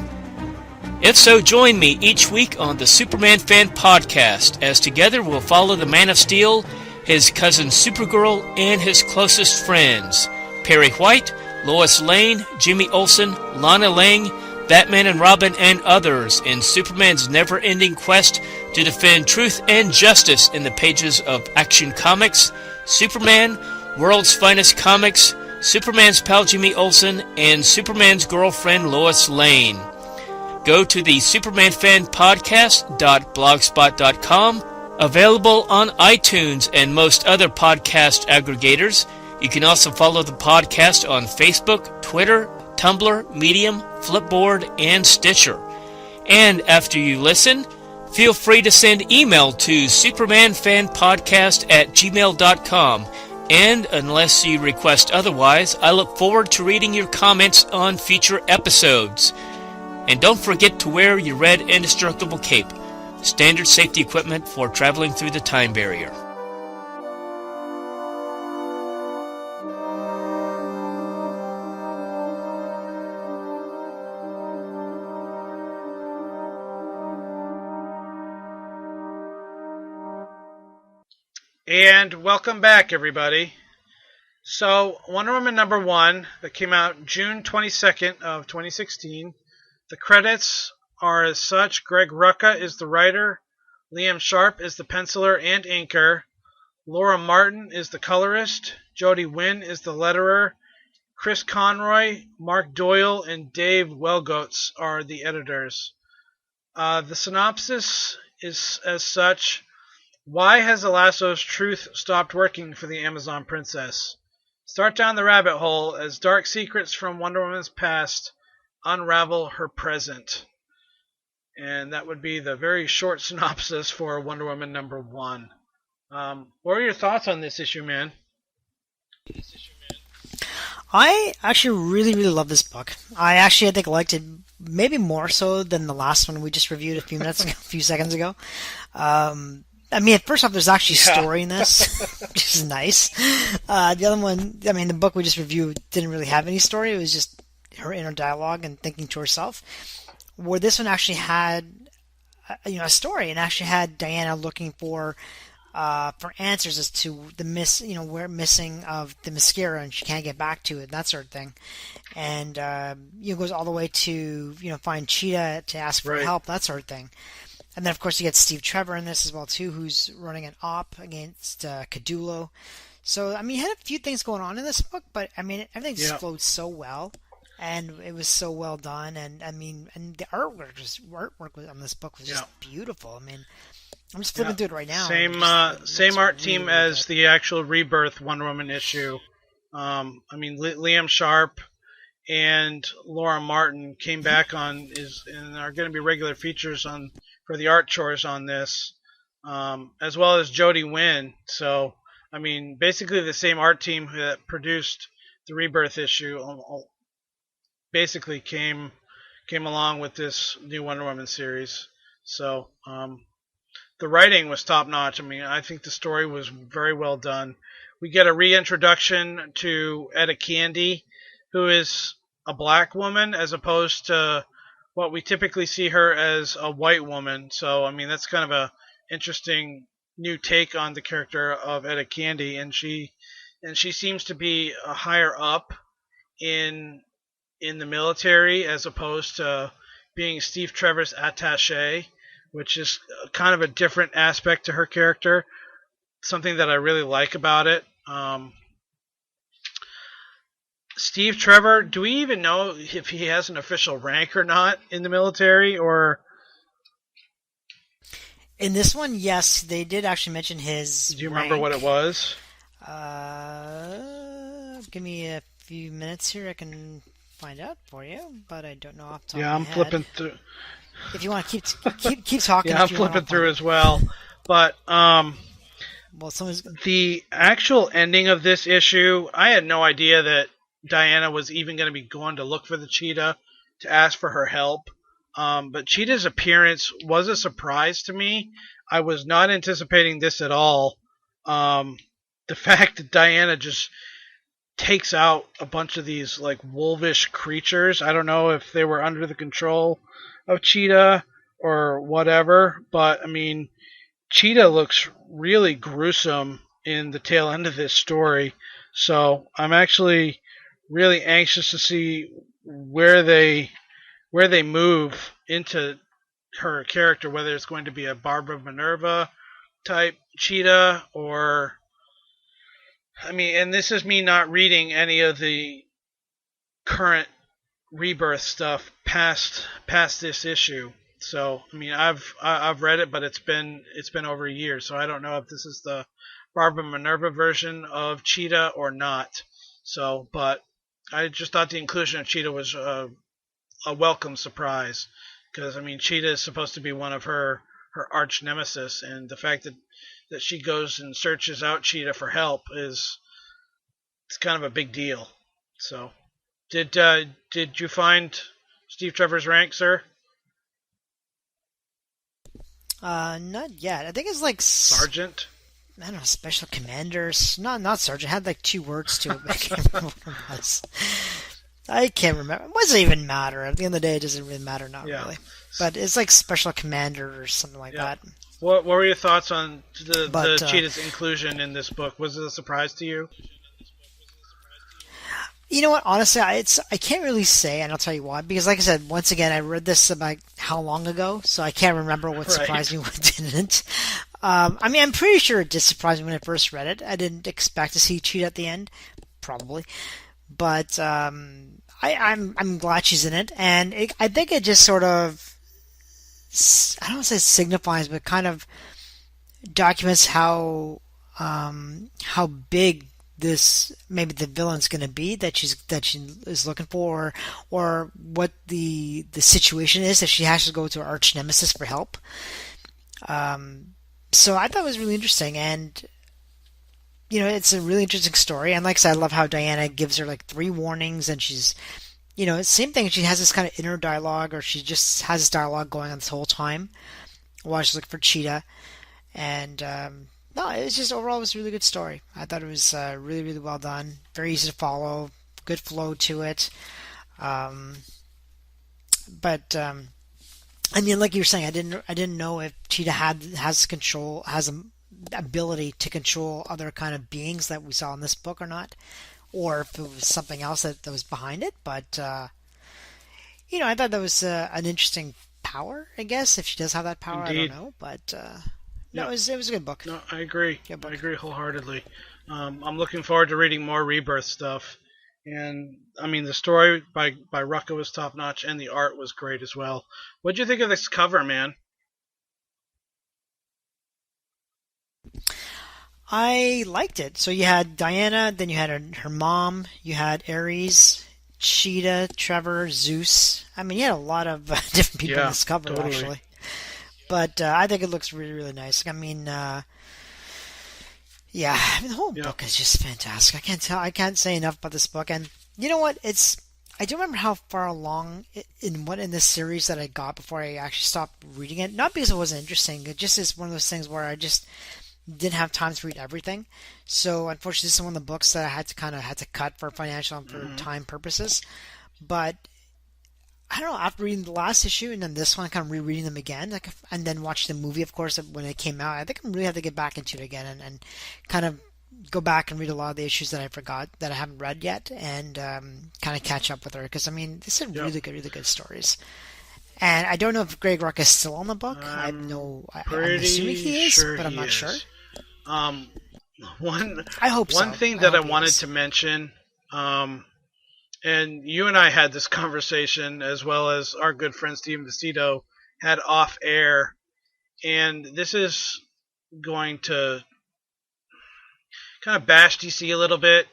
If so, join me each week on the Superman Fan Podcast, as together we'll follow the Man of Steel, his cousin Supergirl, and his closest friends, Perry White, Lois Lane, Jimmy Olsen, Lana Lang, Batman and Robin, and others in Superman's never-ending quest to defend truth and justice in the pages of Action Comics, Superman, World's Finest Comics, Superman's pal Jimmy Olsen, and Superman's girlfriend Lois Lane. Go to the supermanfanpodcast.blogspot.com, available on iTunes and most other podcast aggregators. You can also follow the podcast on Facebook, Twitter, Tumblr, Medium, Flipboard, and Stitcher. And after you listen, feel free to send email to supermanfanpodcast@gmail.com. And unless you request otherwise, I look forward to reading your comments on future episodes. And don't forget to wear your red indestructible cape, standard safety equipment for traveling through the time barrier. And welcome back, everybody. So, Wonder Woman #1 that came out June 22nd of 2016. The credits are as such: Greg Rucka is the writer, Liam Sharp is the penciler and inker, Laura Martin is the colorist, Jody Wynn is the letterer, Chris Conroy, Mark Doyle, and Dave Welgoetz are the editors. The synopsis is as such: why has the lasso's truth stopped working for the Amazon princess? Start down the rabbit hole as dark secrets from Wonder Woman's past unravel her present. And that would be the very short synopsis for Wonder Woman #1. What are your thoughts on this issue, man? I actually really, really love this book. I think I liked it maybe more so than the last one we just reviewed a few seconds ago. I mean, first off, there's actually story in this, which is nice. The other one, I mean, the book we just reviewed didn't really have any story. It was just her inner dialogue and thinking to herself. Where this one actually had, a story, and actually had Diana looking for answers as to the missing of the mascara, and she can't get back to it, and that sort of thing. And goes all the way to find Cheetah to ask for help, that sort of thing. And then, of course, you get Steve Trevor in this as well, too, who's running an op against Cadulo. So, I mean, it had a few things going on in this book, but, I mean, everything just Yeah. flowed so well, and it was so well done, and, I mean, and the artwork on this book was just beautiful. I mean, I'm just flipping through it right now. Same art team really, really as the actual Rebirth Wonder Woman issue. I mean, Liam Sharp and Laura Martin came back and are going to be regular features for the art chores on this, as well as Jody Wynn. So, I mean, basically the same art team that produced the Rebirth issue basically came along with this new Wonder Woman series. So, the writing was top notch. I mean, I think the story was very well done. We get a reintroduction to Etta Candy, who is a black woman as opposed to what we typically see her as a white woman. So, I mean, that's kind of a interesting new take on the character of Etta Candy, and she seems to be a higher up in the military as opposed to being Steve Trevor's attaché, which is kind of a different aspect to her character. Something that I really like about it. Steve Trevor, do we even know if he has an official rank or not in the military? Or in this one, yes, they did actually mention his. Do you remember what it was? Give me a few minutes here. I can find out for you, but I don't know off the top Yeah, of I'm my head. flipping through. If you want to keep talking. Yeah, I'm flipping through as well. But the actual ending of this issue, I had no idea that Diana was even going to be going to look for the cheetah to ask for her help. But Cheetah's appearance was a surprise to me. I was not anticipating this at all. The fact that Diana just takes out a bunch of these like wolvish creatures. I don't know if they were under the control of Cheetah or whatever, but I mean, Cheetah looks really gruesome in the tail end of this story. So I'm actually really anxious to see where they move into her character, whether it's going to be a Barbara Minerva type Cheetah or, I mean, and this is me not reading any of the current Rebirth stuff past this issue. So, I mean, I've read it, but it's been over a year, so I don't know if this is the Barbara Minerva version of Cheetah or not. So, but I just thought the inclusion of Cheetah was a welcome surprise, because I mean, Cheetah is supposed to be one of her arch nemesis, and the fact that she goes and searches out Cheetah for help it's kind of a big deal. So, did you find Steve Trevor's rank, sir? Not yet. I think it's like Sergeant. I don't know, special commanders. Not sergeant. It had like 2 words to it, but I can't remember what it was. I can't remember. It doesn't even matter. At the end of the day, it doesn't really matter. Not really. But it's like special commander or something like that. What were your thoughts on the Cheetah's inclusion in this book? Was it a surprise to you? You know what? Honestly, I can't really say, and I'll tell you why. Because, like I said, once again, I read this about how long ago, so I can't remember what surprised me, what didn't. I mean, I'm pretty sure it did surprise me when I first read it. I didn't expect to see Cheetah at the end, probably, but I'm glad she's in it, and I think it just sort of, I don't want to say signifies, but kind of documents how big this maybe the villain's going to be that she is looking for, or what the situation is that she has to go to her arch nemesis for help. So I thought it was really interesting, and you know, it's a really interesting story. And like I said, I love how Diana gives her like 3 warnings, and she's, you know, same thing. She has this kind of inner dialogue, or she just has this dialogue going on this whole time while she's looking for Cheetah, and no, it was just overall, it was a really good story. I thought it was really, really well done. Very easy to follow. Good flow to it. But I mean, like you were saying, I didn't know if Cheetah has an ability to control other kind of beings that we saw in this book or not, or if it was something else that was behind it. But you know, I thought that was an interesting power. I guess if she does have that power, indeed. I don't know, but. No, it was a good book. No, I agree. Good book. I agree wholeheartedly. I'm looking forward to reading more Rebirth stuff. And I mean, the story by Rucka was top notch, and the art was great as well. What'd you think of this cover, man? I liked it. So you had Diana, then you had her mom, you had Ares, Cheetah, Trevor, Zeus. I mean, you had a lot of different people in this cover, totally. actually. But I think it looks really, really nice. I mean, yeah, I mean, the whole book is just fantastic. I can't say enough about this book. And you know what? I don't remember how far along in this series that I got before I actually stopped reading it. Not because it wasn't interesting. It just is one of those things where I just didn't have time to read everything. So unfortunately, this is one of the books that I had to cut for financial and for time purposes. But I don't know, after reading the last issue and then this one, kind of rereading them again, and then watch the movie, of course, when it came out, I think I really have to get back into it again and kind of go back and read a lot of the issues that I forgot, that I haven't read yet, and kind of catch up with her. Because, I mean, these are really good stories. And I don't know if Greg Rucka is still on the book. I'm assuming he is, but I'm not sure. I hope so. One thing that I wanted to mention, and you and I had this conversation, as well as our good friend Steven Vecito had off air, and this is going to kind of bash DC a little bit.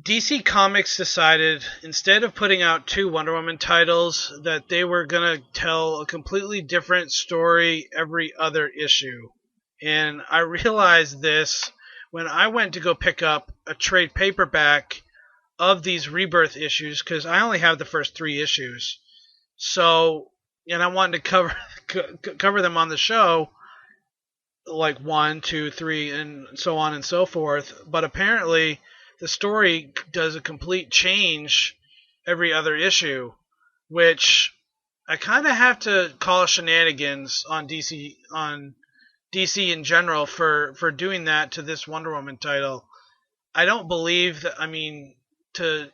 DC Comics decided, instead of putting out 2 Wonder Woman titles, that they were going to tell a completely different story every other issue. And I realized this when I went to go pick up a trade paperback of these Rebirth issues, because I only have the first 3 issues. So, and I wanted to cover them on the show, like 1, 2, 3, and so on and so forth. But apparently, the story does a complete change every other issue, which I kind of have to call shenanigans on DC in general for doing that to this Wonder Woman title. I don't believe that. I mean, to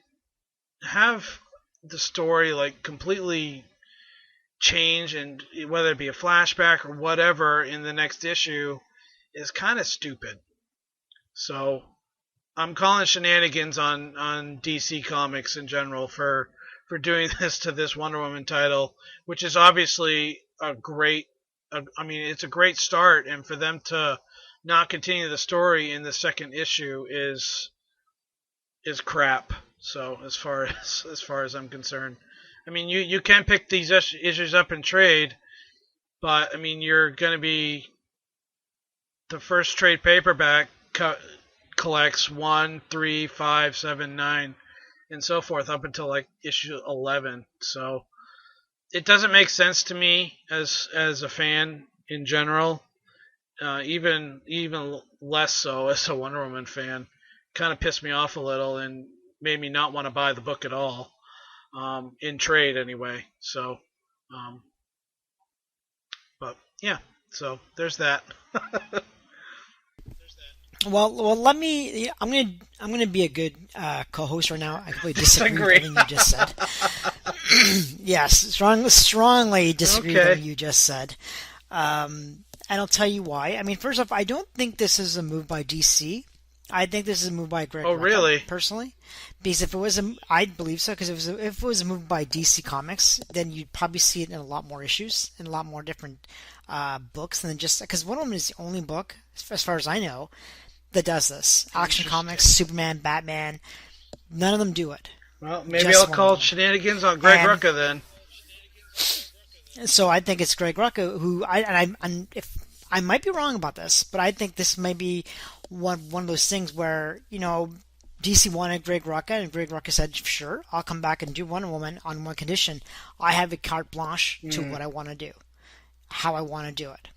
have the story like completely change, and whether it be a flashback or whatever in the next issue, is kind of stupid. So I'm calling shenanigans on DC Comics in general for doing this to this Wonder Woman title, which is obviously it's a great start, and for them to not continue the story in the second issue is crap. So as far as I'm concerned, I mean, you can pick these issues up in trade, but I mean, you're going to be the first trade paperback collects 1, 3, 5, 7, 9, and so forth up until like issue 11. So it doesn't make sense to me as a fan in general, even less so as a Wonder Woman fan. Kind of pissed me off a little and made me not want to buy the book at all, in trade anyway. So, but yeah, so there's that. Well, let me. I'm gonna be a good co-host right now. I completely disagree with everything you just said. Yes, strongly disagree with what you just said. And I'll tell you why. I mean, first off, I don't think this is a move by DC. I think this is a move by Greg Rucka, really? Personally. Because if it was I'd believe so, because if it was a move by DC Comics, then you'd probably see it in a lot more issues, in a lot more different books than just, because Wonder Woman is the only book, as far as I know, that does this. Action Comics, Superman, Batman, none of them do it. Well, maybe I'll call shenanigans on Greg Rucka then. So I think it's Greg Rucka who if I might be wrong about this, but I think this may be one of those things where, you know, DC wanted Greg Rucka, and Greg Rucka said, sure, I'll come back and do Wonder Woman on one condition. I have a carte blanche to what I want to do, how I want to do it.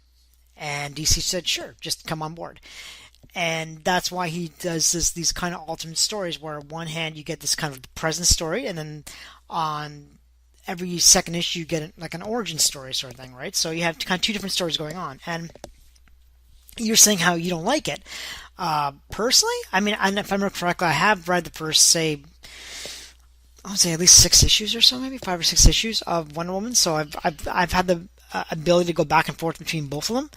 And DC said, sure, just come on board. And that's why he does these kind of alternate stories where on one hand you get this kind of present story, and then on every second issue you get like an origin story sort of thing, right? So you have kind of 2 different stories going on. And you're saying how you don't like it. Personally, I mean, and if I remember correctly, I have read the first, say, I would say at least 6 issues or so, maybe 5 or 6 issues of Wonder Woman. So I've had the ability to go back and forth between both of them.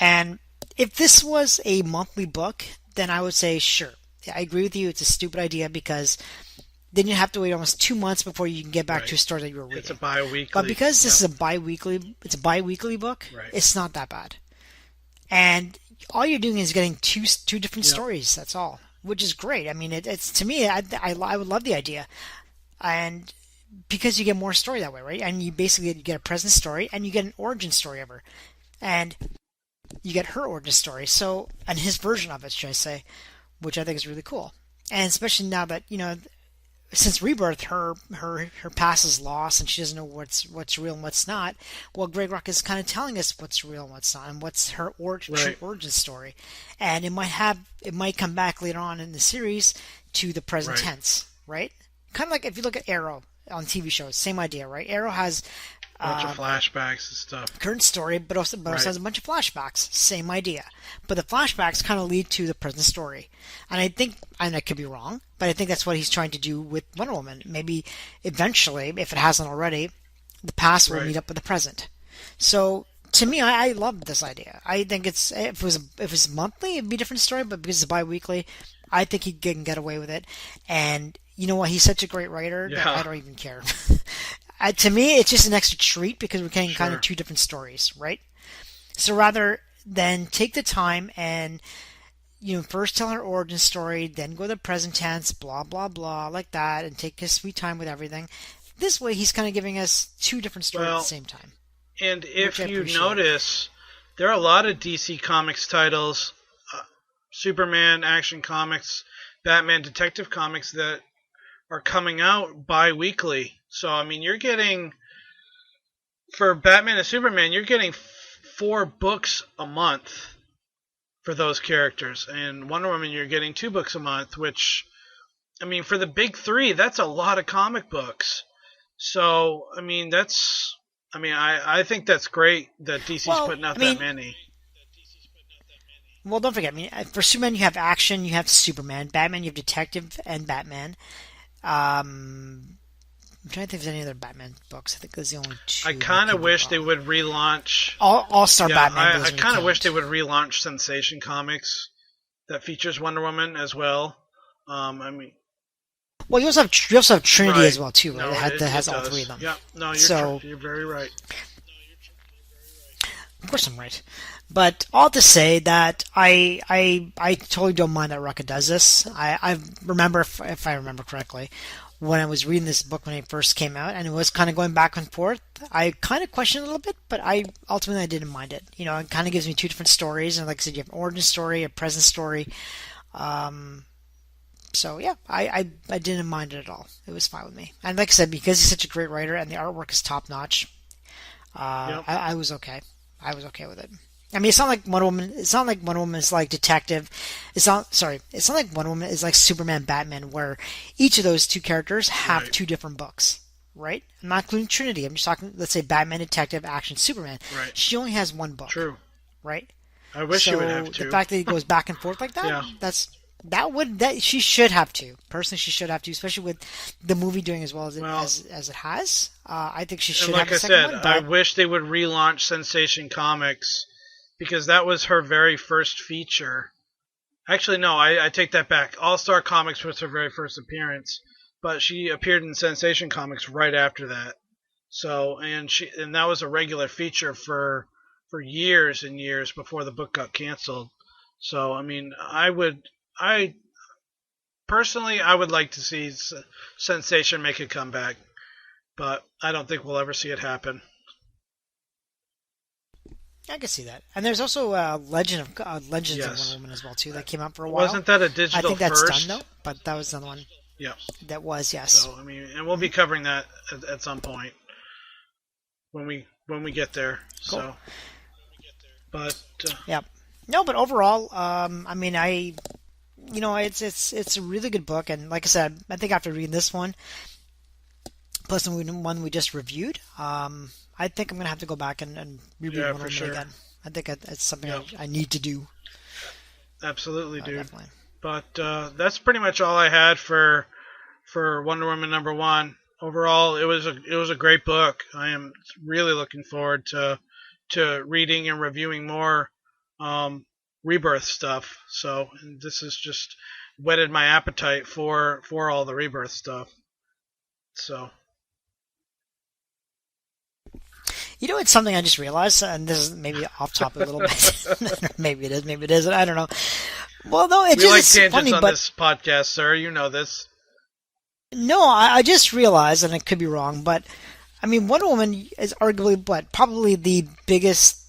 And if this was a monthly book, then I would say sure. Yeah, I agree with you. It's a stupid idea because then you have to wait almost 2 months before you can get back to a story that you were reading. It's a bi-weekly. But because this is a bi-weekly book, Right. it's not that bad. And all you're doing is getting two different stories. That's all, which is great. I mean, it's to me, I would love the idea, and because you get more story that way, right? And you basically get a present story and you get an origin story of her, and you get her origin story. So, and his version of it, should I say, which I think is really cool. And especially now that, since Rebirth, her past is lost and she doesn't know what's real and what's not. Well, Greg Ruck is kind of telling us what's real and what's not, and what's her true origin story. And it might come back later on in the series to the present tense, right? Kind of like if you look at Arrow on TV shows, same idea, right? Arrow has a bunch of flashbacks and stuff. Current story, but also has a bunch of flashbacks. Same idea. But the flashbacks kind of lead to the present story. And I think, and I could be wrong, but I think that's what he's trying to do with Wonder Woman. Maybe eventually, if it hasn't already, the past will meet up with the present. So to me, I love this idea. I think if it was monthly, it'd be a different story, but because it's bi-weekly, I think he can get away with it. And you know what? He's such a great writer that I don't even care. To me, it's just an extra treat because we're getting kind of two different stories, right? So rather than take the time and, first tell her origin story, then go to the present tense, blah, blah, blah, like that, and take his sweet time with everything. This way, he's kind of giving us two different stories at the same time. And if you notice, there are a lot of DC Comics titles, Superman, Action Comics, Batman, Detective Comics that are coming out bi-weekly. So, I mean, you're getting, for Batman and Superman, you're getting 4 books a month for those characters. And Wonder Woman, you're getting 2 books a month, which, I mean, for the big 3, that's a lot of comic books. So, I mean, I think that's great that DC's putting out that many. Well, don't forget, for Superman, you have Action, you have Superman. Batman, you have Detective and Batman. I'm trying to think if there's any other Batman books. I think there's the only 2. I kind of wish they would relaunch All-Star Batman. I kind of wish they would relaunch Sensation Comics that features Wonder Woman as well. Well, you also have Trinity as well too, right? That has all 3 of them. Yeah, no, you're very right. Of course, I'm right. But all to say that I totally don't mind that Rucka does this. I remember, if I remember correctly, when I was reading this book when it first came out, and it was kind of going back and forth, I kind of questioned it a little bit, but I didn't mind it. It kind of gives me 2 different stories, and like I said, you have an origin story, a present story. So yeah, I didn't mind it at all. It was fine with me. And like I said, because he's such a great writer and the artwork is top notch, I was okay. I was okay with it. I mean, it's not like Wonder Woman. It's not like Wonder Woman is like Detective. It's not like Wonder Woman is like Superman, Batman, where each of those 2 characters have 2 different books, right? I'm not including Trinity. I'm just talking. Let's say Batman, Detective, Action, Superman. Right. She only has 1 book. True. Right. I wish she would have 2. The fact that he goes back and forth like that, she should have 2. Personally, she should have 2, especially with the movie doing as well as it has. I think she should have a second one. Like I said, I wish they would relaunch Sensation Comics because that was her very first feature. Actually, no, I take that back. All-Star Comics was her very first appearance, but she appeared in Sensation Comics right after that. So, and that was a regular feature for years and years before the book got canceled. So, I mean, I personally would like to see Sensation make a comeback, but I don't think we'll ever see it happen. I can see that. And there's also Legends of Wonder Woman as well too that came out for a while. Wasn't that a digital first? I think that's done though, but that was another one. Yeah. That was, yes. So I mean, and we'll be covering that at some point when we get there. Cool. So, but yeah, no, but overall, I mean, it's a really good book, and like I said, I think after reading this one, plus the one we just reviewed, I think I'm going to have to go back and reread Wonder Woman again. I think it's something I need to do. Absolutely, dude. Definitely. But that's pretty much all I had for Wonder Woman #1. Overall, it was a great book. I am really looking forward to reading and reviewing more. Rebirth stuff. So and this has just whetted my appetite for all the Rebirth stuff. So. You know, it's something I just realized, and this is maybe off topic a little bit. Maybe it is, maybe it isn't. I don't know. Well, no, we like tangents funny, on but this podcast, sir. You know this. no, I just realized, and I could be wrong, but I mean, Wonder Woman is arguably probably the biggest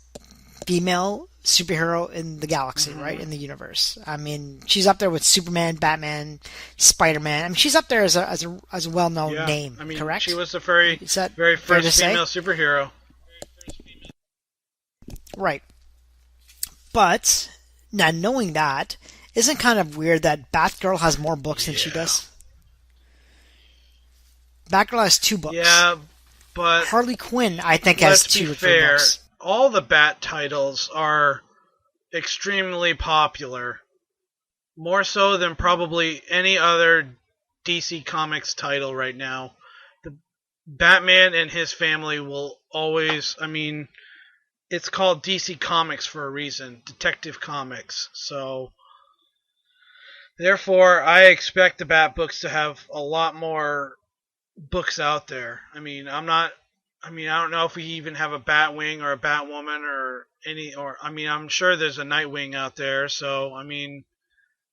female superhero in the galaxy, right? In the universe. I mean, she's up there with Superman, Batman, Spider-Man. I mean, she's up there as a well-known name. I mean, correct? She was the very first female superhero. Right. But, now knowing that, isn't it kind of weird that Batgirl has more books than she does? Batgirl has 2 books. Yeah, but... Harley Quinn, I think, has 2 or 3 books. All the Bat titles are extremely popular. More so than probably any other DC Comics title right now. The Batman and his family will always... I mean... It's called DC Comics for a reason, Detective Comics. So, therefore, I expect the Bat books to have a lot more books out there. I don't know if we even have a Batwing or a Batwoman I'm sure there's a Nightwing out there. So, I mean,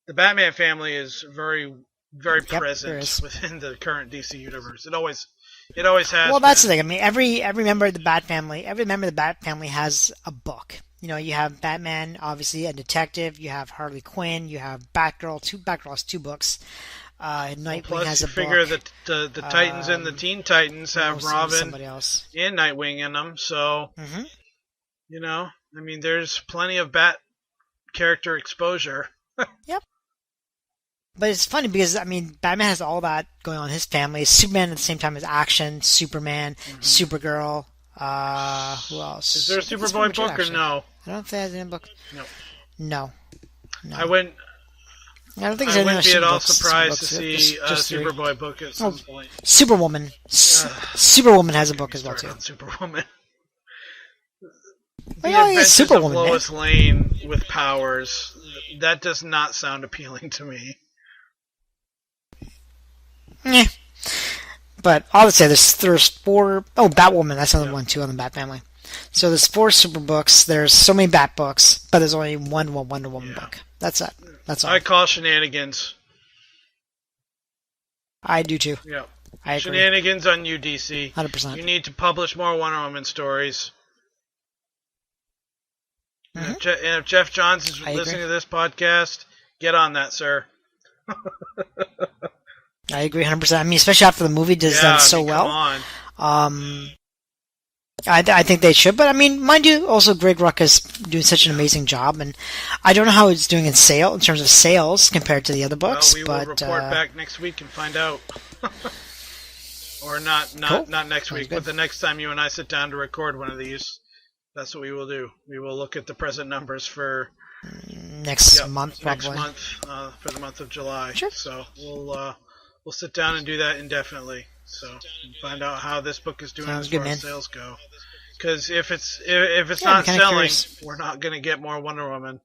the Batman family is very, very present within the current DC universe. It always has. Well, that's the thing. I mean, every member of the Bat family has a book. You know, you have Batman, obviously, a detective. You have Harley Quinn. You have Batgirl. Batgirl has 2 books. Nightwing has a book. Figure that the Titans and the Teen Titans have Robin and Nightwing in them. So, you know, I mean, there's plenty of Bat character exposure. Yep. But it's funny because, I mean, Batman has all that going on in his family. Superman at the same time is action, Superman, Supergirl. Who else? Is there a Superboy book or no? I don't think there's any book. No. I wouldn't be at all surprised to see a Superboy book at some point. Superwoman. Superwoman has a book as well, too. Superwoman. The Adventures of Lois Lane with powers. That does not sound appealing to me. Yeah. But all to say, there's 4... Oh, Batwoman, that's another one, too, on the Bat family. So there's 4 super books, there's so many Bat books, but there's only one Wonder Woman book. That's it. That's all. I call shenanigans. I do, too. Yeah. I agree. Shenanigans on you, DC. 100%. You need to publish more Wonder Woman stories. And if Jeff Johns is listening to this podcast, get on that, sir. I agree 100%. I mean, especially after the movie does done so well. Come on. I think they should. But, I mean, mind you, also Greg Rucka is doing such an amazing job. And I don't know how it's doing in terms of sales compared to the other books. Well, we will report back next week and find out. Or not next week, but the next time you and I sit down to record one of these. That's what we will do. We will look at the present numbers for next month, probably. Next month, for the month of July. Sure. So we'll sit down and do that indefinitely. So find out how this book is doing as far as sales go. Because if it's not selling, we're not going to get more Wonder Woman.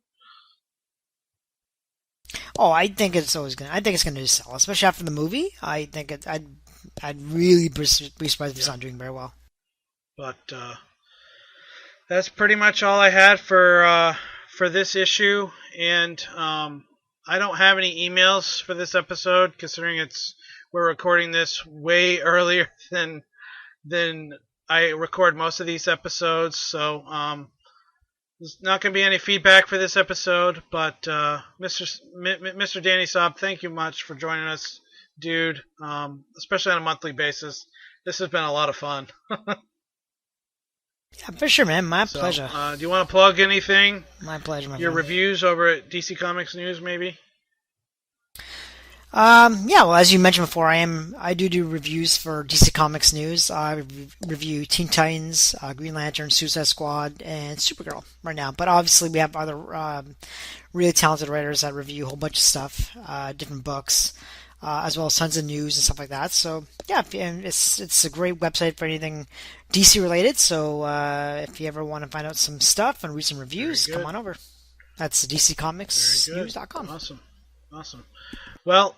Oh, I think it's always going. I think it's going to sell, especially after the movie. I think I'd really be surprised if it's not doing very well. But that's pretty much all I had for this issue, and I don't have any emails for this episode, considering we're recording this way earlier than I record most of these episodes. So there's not going to be any feedback for this episode. But Mr. Danny Saab, thank you much for joining us, dude. Especially on a monthly basis. This has been a lot of fun. Yeah, for sure, man. My pleasure. Do you want to plug anything? My pleasure, my Your friend. reviews over at DC Comics News, maybe? Yeah, well, as you mentioned before, I do reviews for DC Comics News. I review Teen Titans, Green Lantern, Suicide Squad, and Supergirl right now. But obviously, we have other really talented writers that review a whole bunch of stuff, different books, as well as tons of news and stuff like that. So yeah, it's a great website for anything DC related. So if you ever want to find out some stuff and read some reviews, come on over. That's DCComicsNews.com. Awesome. Well,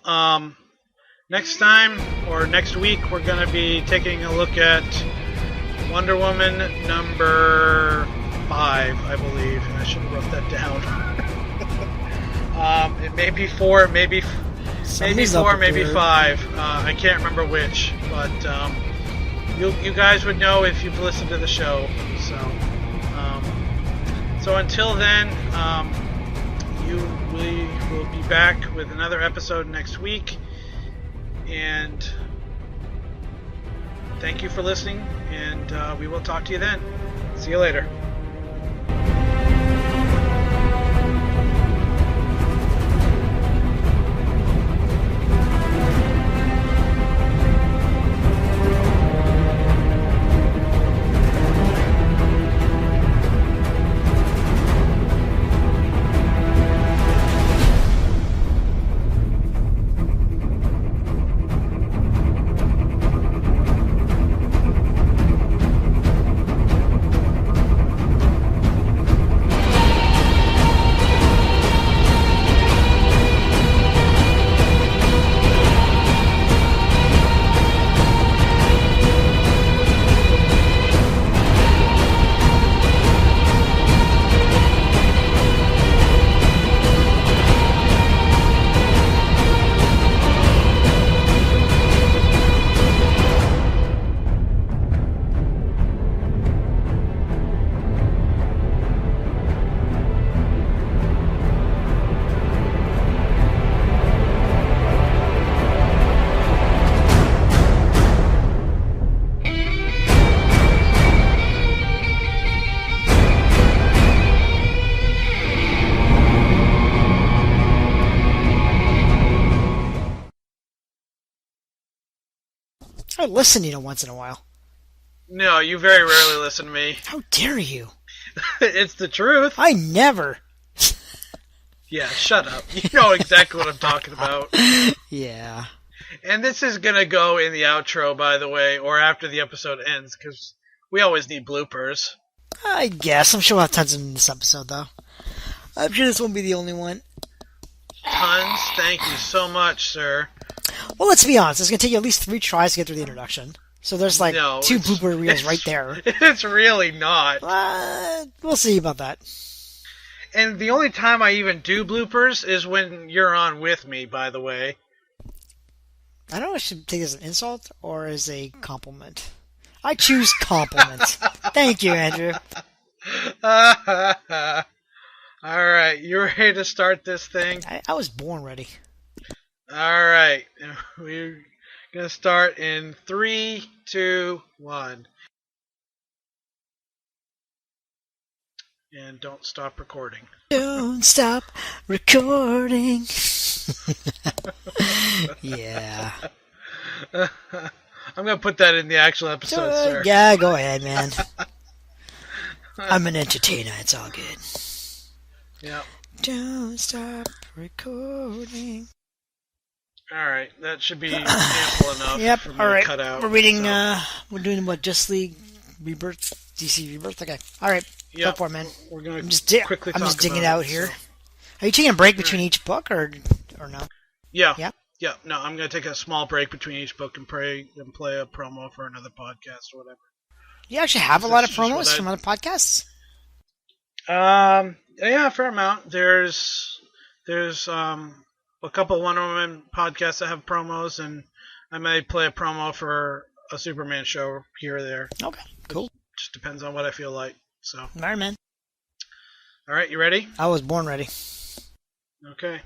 next time or next week, we're going to be taking a look at Wonder Woman number 5, I believe. And I should have wrote that down. It may be 4, maybe 4, maybe 5. I can't remember which, but you guys would know if you've listened to the show. So until then, we will be back with another episode next week. And thank you for listening, and we will talk to you then. See you later. I listen, once in a while. No, you very rarely listen to me. How dare you? It's the truth. I never. Yeah, shut up. You know exactly what I'm talking about. Yeah. And this is going to go in the outro, by the way, or after the episode ends, because we always need bloopers. I guess. I'm sure we'll have tons in this episode, though. I'm sure this won't be the only one. Tons? Thank you so much, sir. Well, let's be honest. It's going to take you at least 3 tries to get through the introduction. So there's 2 blooper reels right there. It's really not. We'll see about that. And the only time I even do bloopers is when you're on with me, by the way. I don't know if I should take this as an insult or as a compliment. I choose compliment. Thank you, Andrew. Alright, you ready to start this thing? I was born ready. Alright, we're going to start in 3, 2, 1. And don't stop recording. Don't stop recording. Yeah. I'm going to put that in the actual episode, sir. Yeah, go ahead, man. I'm an entertainer. It's all good. Yep. Don't stop recording. Alright, that should be ample enough. Yep, for me alright. to cut out. We're reading, we're doing what, Just League Rebirth, DC Rebirth? Okay. Alright, go for it, man. We're going I'm to just quickly I'm talk just digging it about out here. Are you taking a break between each book, or no? Yeah. Yeah? Yeah, no, I'm going to take a small break between each book and play a promo for another podcast or whatever. You actually have a lot of promos from other podcasts? Yeah, a fair amount. There's a couple Wonder Woman podcasts that have promos, and I may play a promo for a Superman show here or there. Okay, cool. Just depends on what I feel like. So. Alright, man. Alright, you ready? I was born ready. Okay.